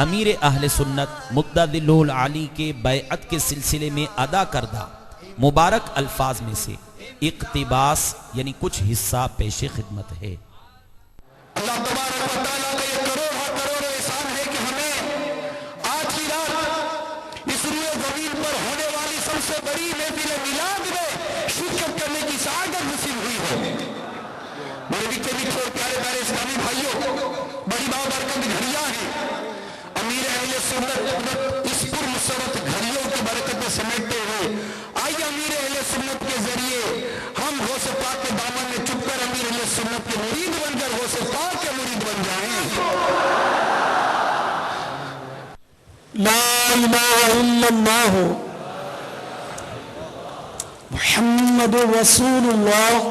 امیر اہل سنت مقتدر العالی کے بیعت کے سلسلے میں ادا کردہ مبارک الفاظ میں سے اقتباس یعنی کچھ حصہ پیش خدمت ہے۔ اللہ تبارک و تعالیٰ کا یہ کروڑ احسان ہے کہ ہمیں آج کی رات اس روئے زمین پر ہونے والی سب سے بڑی محفل میلاد میں شرکت کرنے کی سعادت نصیب ہوئی ہے۔ میرے میٹھے میٹھے پیارے پیارے اسلامی بھائیوں، بڑی بابرکت گھڑیاں ہیں۔ امیر اہل سنت اس پرمسرت گھڑیوں کی برکت میں سمیٹتے ہوئے آئیے امیر اہل سنت کے ذریعے ہم غوث پاک کے دامن میں چھپ کر امیر اہل سنت کے مرید بن کر غوث پاک کے مرید بن جائیں۔ لا الہ الا اللہ محمد رسول اللہ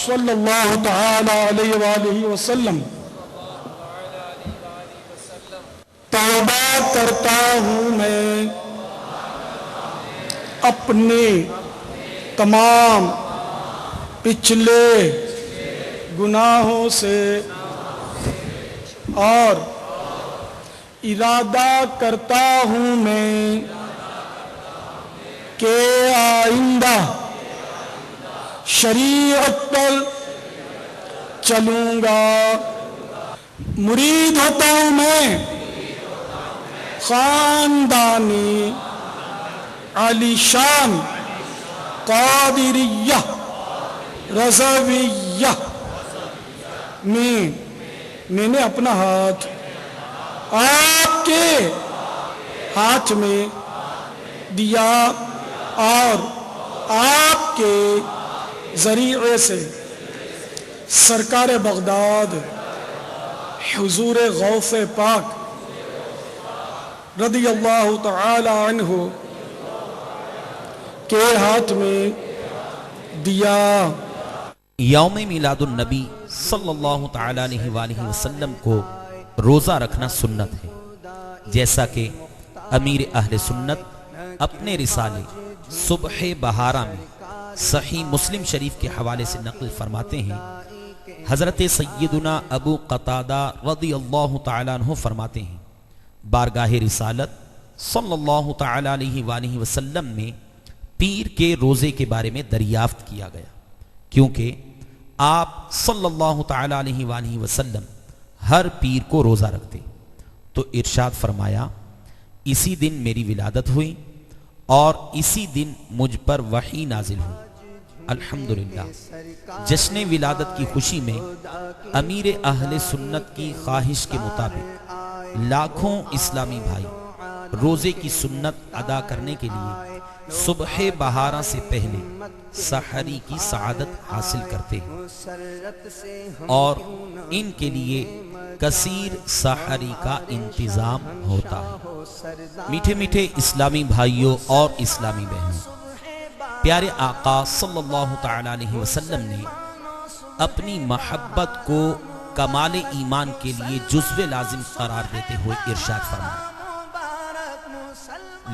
صلی اللہ تعالی علیہ وآلہ وسلم۔ توبہ کرتا ہوں میں اپنے تمام پچھلے گناہوں سے اور ارادہ کرتا ہوں میں کہ آئندہ شریعت پر چلوں گا۔ مرید ہوتا ہوں میں خاندانی علی شان قادریہ رضویہ میں نے اپنا ہاتھ آپ کے ہاتھ میں دیا اور آپ کے ذریعے سے سرکار بغداد حضور غوث پاک رضی اللہ تعالی عنہ کے ہاتھ میں دیا۔ یوم میلاد النبی صلی اللہ تعالی علیہ وآلہ وسلم کو روزہ رکھنا سنت ہے، جیسا کہ امیر اہل سنت اپنے رسالے صبح بہارہ میں صحیح مسلم شریف کے حوالے سے نقل فرماتے ہیں۔ حضرت سیدنا ابو قتادہ رضی اللہ تعالیٰ عنہ فرماتے ہیں، بارگاہ رسالت صلی اللہ تعالیٰ علیہ وآلہ وسلم میں پیر کے روزے کے بارے میں دریافت کیا گیا، کیونکہ آپ صلی اللہ تعالیٰ علیہ وآلہ وسلم ہر پیر کو روزہ رکھتے، تو ارشاد فرمایا اسی دن میری ولادت ہوئی اور اسی دن مجھ پر وحی نازل ہوئی۔ الحمدللہ جشن ولادت کی خوشی میں امیر اہل سنت کی خواہش کے مطابق لاکھوں اسلامی بھائی روزے کی سنت ادا کرنے کے لیے صبح بہارہ سے پہلے سحری کی سعادت حاصل کرتے ہیں اور ان کے لیے کثیر سحری کا انتظام ہوتا ہے۔ میٹھے میٹھے اسلامی بھائیوں اور اسلامی بہنوں، پیارے آقا صلی اللہ تعالی علیہ وسلم نے اپنی محبت کو کمال ایمان کے لیے جزو لازم قرار دیتے ہوئے ارشاد فرمایا،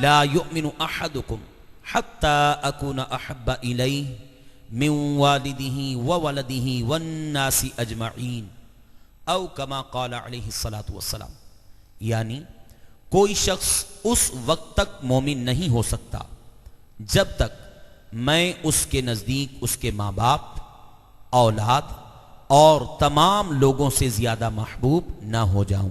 لا یؤمن احدکم حتی اکون احب الیہ من والدہ وولدہ والناس اجمعین او کما قال علیہ السلام، یعنی کوئی شخص اس وقت تک مومن نہیں ہو سکتا جب تک میں اس کے نزدیک اس کے ماں باپ، اولاد اور تمام لوگوں سے زیادہ محبوب نہ ہو جاؤں۔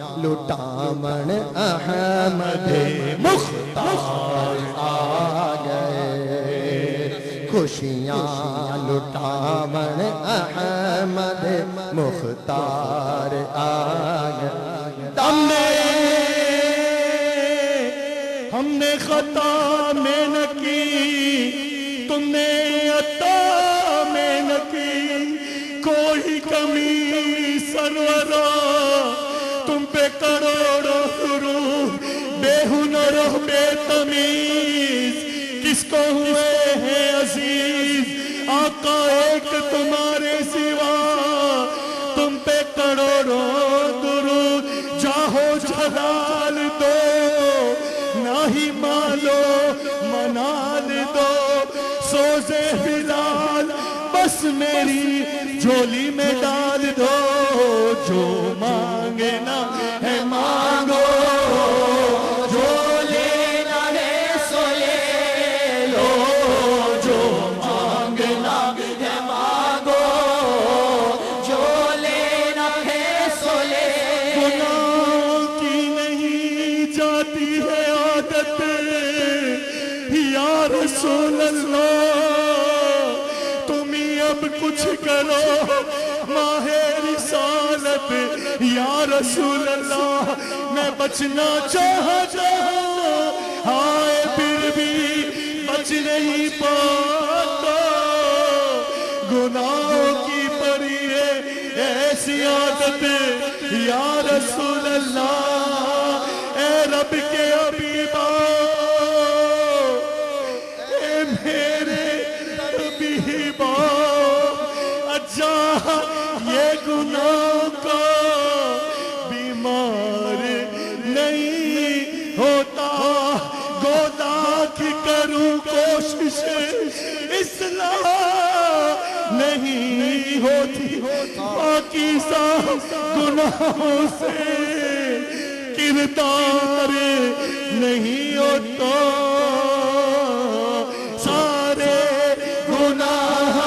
لٹامن احمد مختار آ گئے خوشیاں لٹامن احمد مختار آ گئے ہم نے خطا میں نہ کی تم نے عطا میں نہ کی کوئی کمی سرورا تم پہ کروڑوں درود بے ہنر و بے تمیز کس کو ہوئے ہیں عزیز آقا ایک تمہارے سوا تم پہ کروڑوں درود جاہو جلال دو نہ ہی مالو منال دو سوزے بلال بس میری جھولی میں ڈال دو جو مانگنا ہے مانگو جو لینا ہے سو لے لو جو مانگنا ہے مانگو جو لینا ہے سو لے گناہ کی نہیں جاتی ہے عادت یا رسول اللہ تم ہی اب کچھ کرو ماہ رسالت یا رسول اللہ میں بچنا چاہتا ہائے پھر بھی بچ نہیں پاتا گناہوں کی پری ہے ایسی عادت یا رسول اللہ اے رب کے حبیبا اے میرے حبیبا اجا یہ گناہ کا بیمار نہیں ہوتا گوداک کروں کوشش اصلاح نہیں ہوتی پاکیزہ گناہوں سے کردار نہیں ہوتا سارے گناہ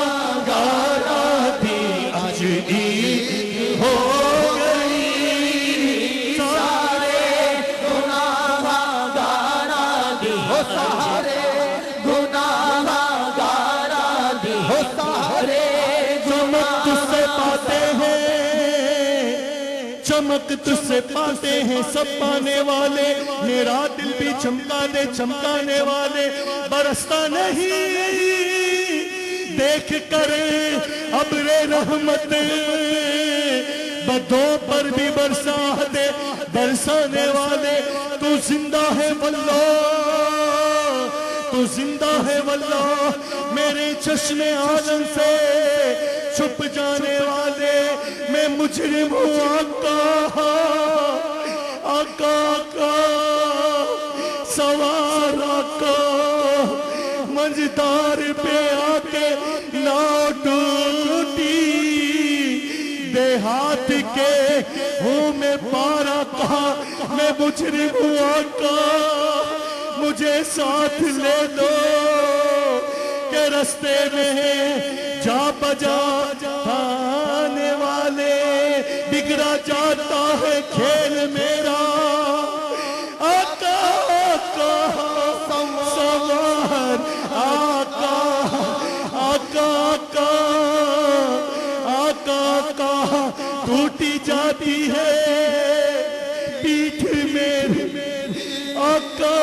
گارا دی آج عید ہو گئی سارے گناہ گارا دی ہو سارے گناہ گارا دی ہو سارے چمک تجھ سے پاتے ہیں چمک تجھ سے پاتے ہیں سب پانے والے میرا دل بھی چمکا دے چمکانے والے برستا نہیں دیکھ کرے ابر رحمت بدوں پر بھی برسا دے برسانے والے تو زندہ ہے واللہ تو زندہ ہے واللہ میرے چشم عالم سے چھپ جانے والے میں مجرم ہوں آقا آقا آقا سوار آقا منجدار پہ آکے لاؤ ٹوٹی دیہات کے ہوں میں پارا کہا میں مجرم ہوں آقا مجھے ساتھ لے دو کہ رستے میں جا بجا آنے والے بگڑا جاتا ہے کھیل میرا آقا آقا سوار آقا آقا آقا آقا آقا ٹوٹی جاتی ہے پیٹھ میری آقا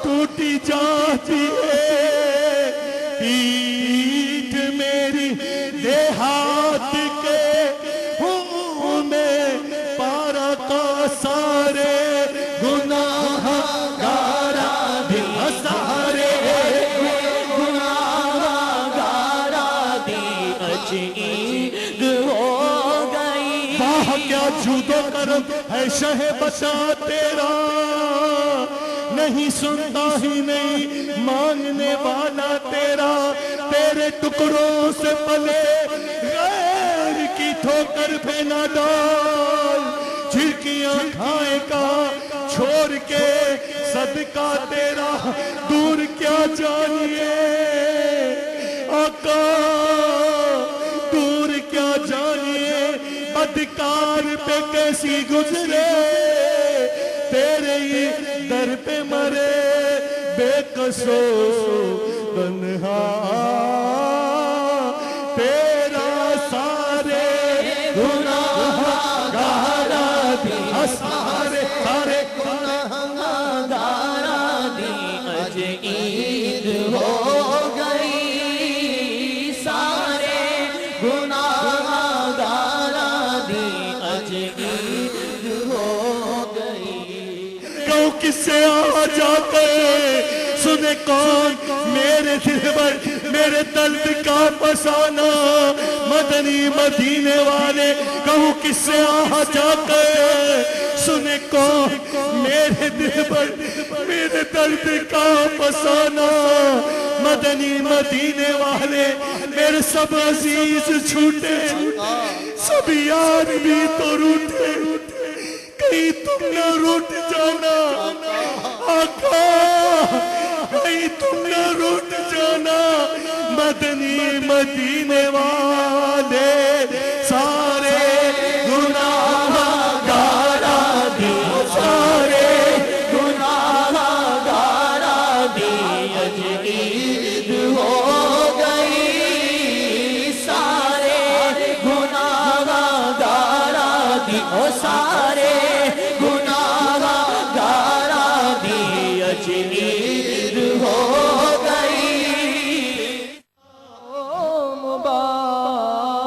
ٹوٹی جاتی ہے پیٹھ میری دیہات کے ہوں میں پارا کا سارے گناہ گارا دل سارے گناہ گارا دل عید ہو گئی واہ کیا جود و کرم ہے شہ بچا تیرا نہیں سنتا ہی نہیں مانگنے والا تیرا تیرے ٹکڑوں سے پلے غیر کی ٹھوکر پہ نہ ڈال جھرکیاں کھائے کا چھوڑ کے صدقہ تیرا دور کیا جانیے آقا دور کیا جانیے بد کار پہ کیسی گزرے تیرے ہی در پہ مرے بے قصو تنہا تیرا سارے گناہ گارا دی سارے گناہ گارا دی اج عید ہو گئی سارے گناہ گارا دی اج عید ہو گئی کہوں کس سے آ جاتے سنے کون میرے دل پر میرے درد کا فسانہ مدنی مدینے والے کہوں کس سے آ جاتے سنے کون میرے دل پر میرے درد کا فسانہ مدنی مدینے والے میرے سب عزیز چھوٹے سب یار بھی تو روٹے کہیں تم نہ روٹ جانا آقا کہیں تم نہ روٹ جانا مدنی مدینے والے سارے گناہ گارا دی سارے گناہ گارا دی اج عید ہو گئی سارے گناہ گارا دی او سارے گناہ گارا دی اج عید ہو گئی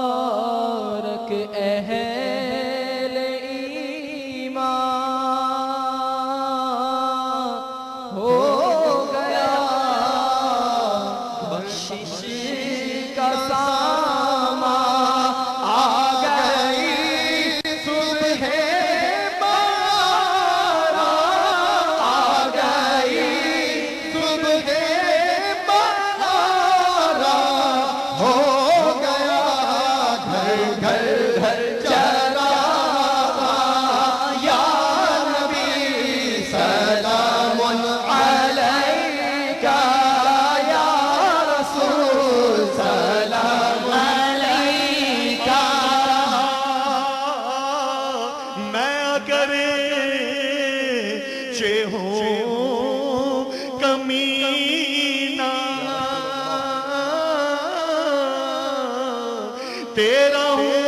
مبارک اہل ایمان ہو گیا بخشش کا ساما آ گئی صبح بارہ آ گئی صبح بارہ ہو گیا گھر گھر گھر چراغا یا نبی سلام علیکہ یا رسول سلام علیکہ میں اگر ہوں کمینہ تیرا ہوں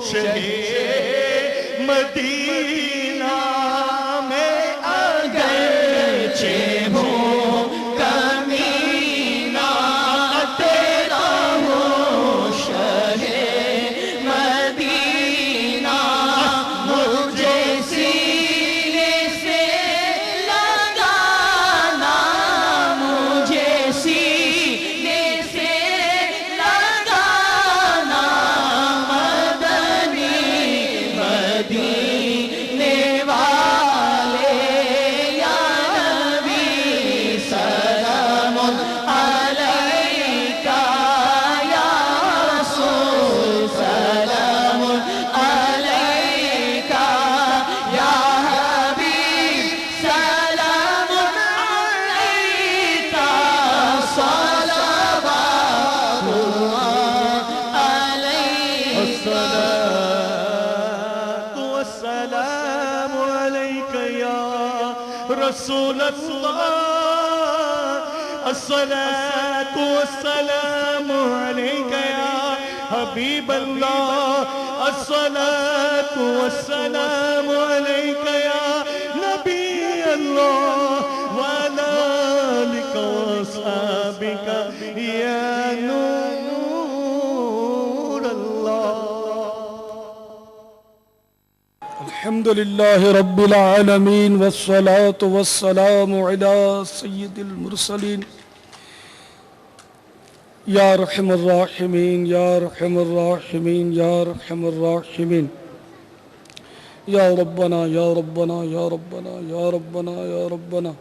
شہ مدینہ میں اگرچہ ہوں کمینہ تیرا ہوں شہ مدینہ مجھے سینے سے لگانا مجھے سینے سے لگانا مدنی مدینے والے یا نبی سلام علیکہ یا رسول سلام علیکہ یا حبیب سلام علیکہ صلوات اللہ علیکہ والسلام عليك يا رسول الله الصلاة والسلام عليك يا حبيب الله الصلاة والسلام عليك يا نبي الله وعلى آلك وأصحابك يا نور الله الحمد لله رب العالمين والصلاة والسلام على سيد المرسلين يا رحم الراحمين يا رحم الراحمين يا رحم الراحمين يا ربنا يا ربنا يا ربنا يا ربنا يا ربنا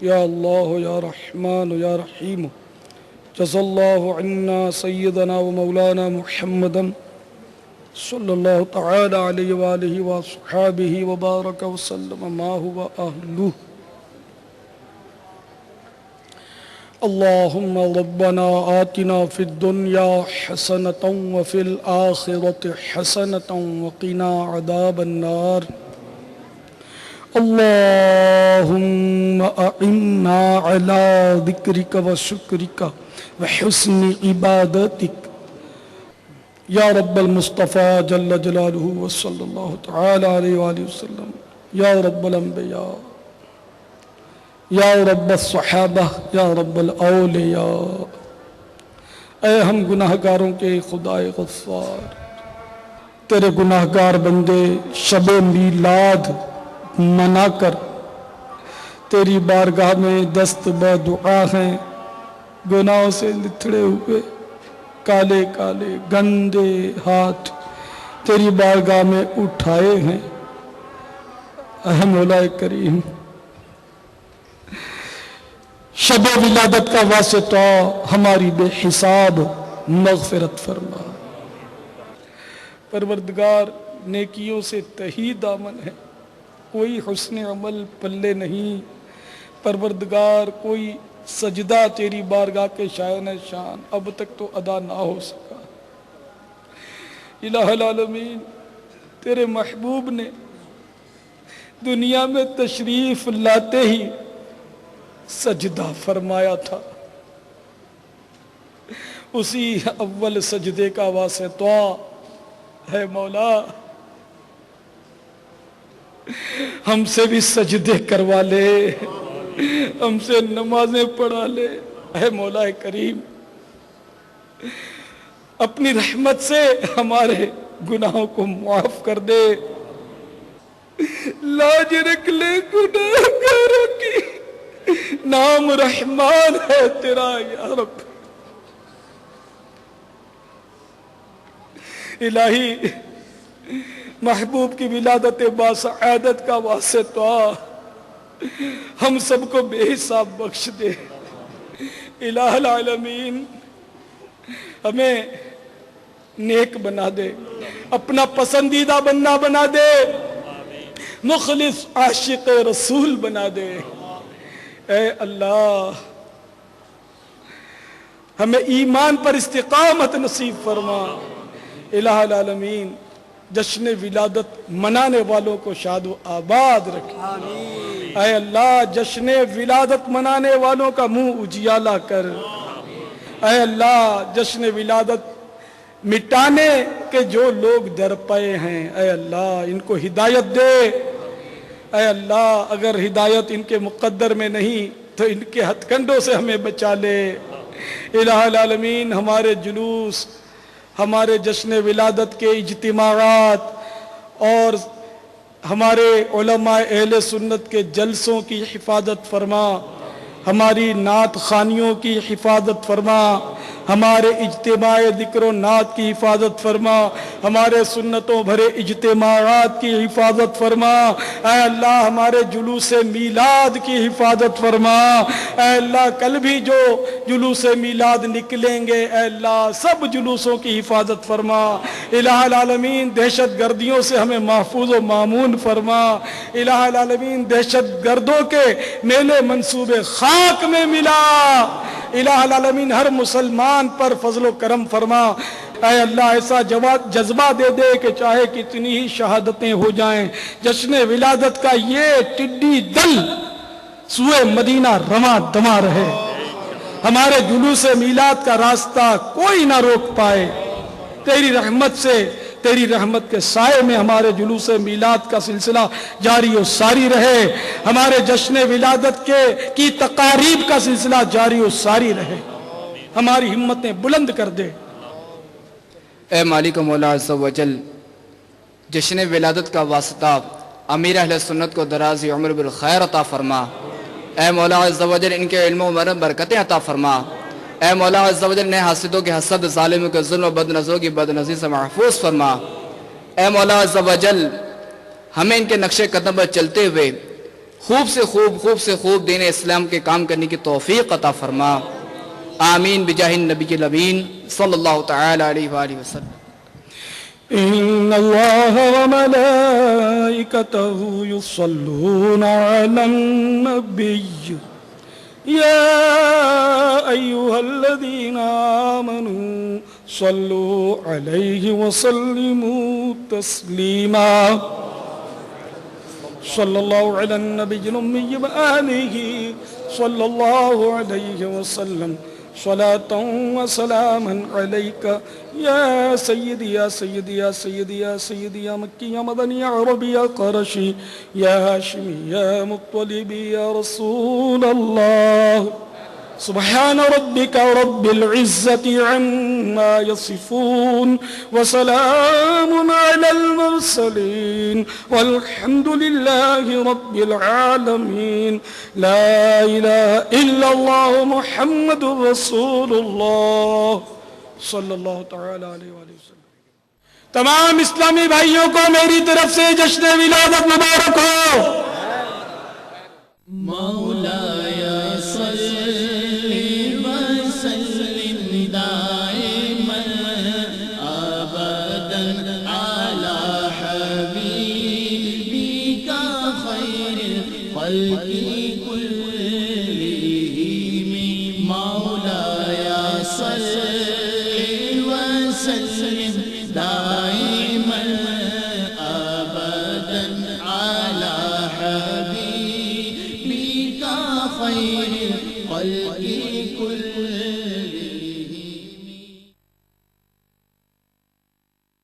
يا الله يا رحمن يا رحيم جزا الله عنا سيدنا ومولانا محمدا صلی اللہ تعالی علیہ وآلہ وصحابہ وبارک وسلم ما هو أهله اللهم ربنا آتنا في الدنيا حسنة وفي الآخرة حسنة وقنا عذاب النار اللهم أعنا على ذكرك وشكرك وحسن عبادتك یا رب المصطفیٰ جل جلالہ وصلی اللہ تعالی علیہ وآلہ وسلم، یا رب الانبیاء، یا رب الصحابہ، یا رب الاولیاء، اے ہم گناہگاروں کے خدائے غفار، تیرے گناہگار بندے شب میلاد منا کر تیری بارگاہ میں دست بدعا ہیں، گناہوں سے لتھڑے ہوئے کالے کالے گندے ہاتھ تیری بارگاہ میں اٹھائے ہیں۔ اے مولا کریم، شب ولادت کا واسطہ ہماری بے حساب مغفرت فرما۔ پروردگار، نیکیوں سے تہی دامن ہے، کوئی حسن عمل پلے نہیں۔ پروردگار، کوئی سجدہ تیری بارگاہ کے شایان شان اب تک تو ادا نہ ہو سکا۔ الہ العالمین، تیرے محبوب نے دنیا میں تشریف لاتے ہی سجدہ فرمایا تھا، اسی اول سجدے کا واسطہ ہے مولا، ہم سے بھی سجدے کروا لے، ہم سے نمازیں پڑھا لے۔ اے مولا کریم، اپنی رحمت سے ہمارے گناہوں کو معاف کر دے، لاج رکھ لے گناہگاروں کی، نام رحمان ہے تیرا یا رب۔ الہی، محبوب کی ولادت باسعادت کا واسطہ ہم سب کو بے حساب بخش دے۔ الہ العالمین، ہمیں نیک بنا دے، اپنا پسندیدہ بندہ بنا دے، مخلص عاشق رسول بنا دے۔ اے اللہ، ہمیں ایمان پر استقامت نصیب فرما۔ الہ العالمین، جشن ولادت منانے والوں کو شاد و آباد رکھ۔ اے اللہ، جشن ولادت منانے والوں کا منہ اجیالہ کر۔ اے اللہ، جشن ولادت مٹانے کے جو لوگ در پائے ہیں، اے اللہ ان کو ہدایت دے۔ اے اللہ، اگر ہدایت ان کے مقدر میں نہیں تو ان کے ہتھ کنڈوں سے ہمیں بچا لے۔ الہ العالمین، ہمارے جلوس، ہمارے جشن ولادت کے اجتماعات اور ہمارے علماء اہل سنت کے جلسوں کی حفاظت فرما، ہماری نعت خوانیوں کی حفاظت فرما، ہمارے اجتماع ذکر و نعت کی حفاظت فرما، ہمارے سنتوں بھرے اجتماعات کی حفاظت فرما۔ اے اللہ، ہمارے جلوس میلاد کی حفاظت فرما۔ اے اللہ، کل بھی جو جلوس میلاد نکلیں گے، اے اللہ سب جلوسوں کی حفاظت فرما۔ الہ العالمین، دہشت گردیوں سے ہمیں محفوظ و مامون فرما۔ الہ العالمین، دہشت گردوں کے میلے منصوبے خاک میں ملا۔ الہ العالمین، ہر مسلمان پر فضل و کرم فرما۔ اے اللہ، ایسا جذبہ دے دے کہ چاہے کتنی ہی شہادتیں ہو جائیں، جشن ولادت کا یہ ٹڈی دل سوئے مدینہ رواں دواں رہے، ہمارے جلوس میلاد کا راستہ کوئی نہ روک پائے۔ تیری رحمت سے، تیری رحمت کے سائے میں ہمارے جلوس میلاد کا سلسلہ جاری و ساری رہے، ہمارے جشن ولادت کی تقاریب کا سلسلہ جاری و ساری رہے، ہماری ہمتیں بلند کر دے۔ اے مالک و مولا عز و جل، جشن ولادت کا واسطہ امیر اہل سنت کو دراز عمر بالخیر عطا فرما۔ اے مولا عز و جل، ان کے علم و برکتیں عطا فرما۔ اے مولا عز و جل، نے حاسدوں کے حسد، ظالموں کے ظلم و بد نظروں کی بد نظری سے محفوظ فرما۔ اے مولا عز و جل، ہمیں ان کے نقش قدم پر چلتے ہوئے خوب سے خوب دین اسلام کے کام کرنے کی توفیق عطا فرما۔ آمین بجاہ النبی الامین صلی اللہ تعالی علیہ وآلہ وسلم۔ ان اللہ وملائکتہ یصلون علی النبی يا أيها الذين آمنوا صلوا عليه وسلموا تسليما صلى الله على النبي الأمي وآله صلى الله عليه وسلم صلاة وسلاما عليك يا سيدي يا سيدي يا سيدي يا سيدي يا مكي يا مدني يا عربي يا قرشي يا هاشمي يا مطلبي يا رسول الله سبحان ربك رب العزة عما يصفون وسلام على المرسلين والحمد لله رب العالمين لا إله إلا الله محمد رسول الله صلی اللہ تعالی علیہ وآلہ وسلم. تمام اسلامی بھائیوں کو میری طرف سے جشن ولادت مبارک ہو. مولایا صلی وسلم دائما ابدا علی حبیبک خیر الخلق كلهم مولایا صلی وسلم دائما ابدا علی حبیبک خیر الخلق كلهم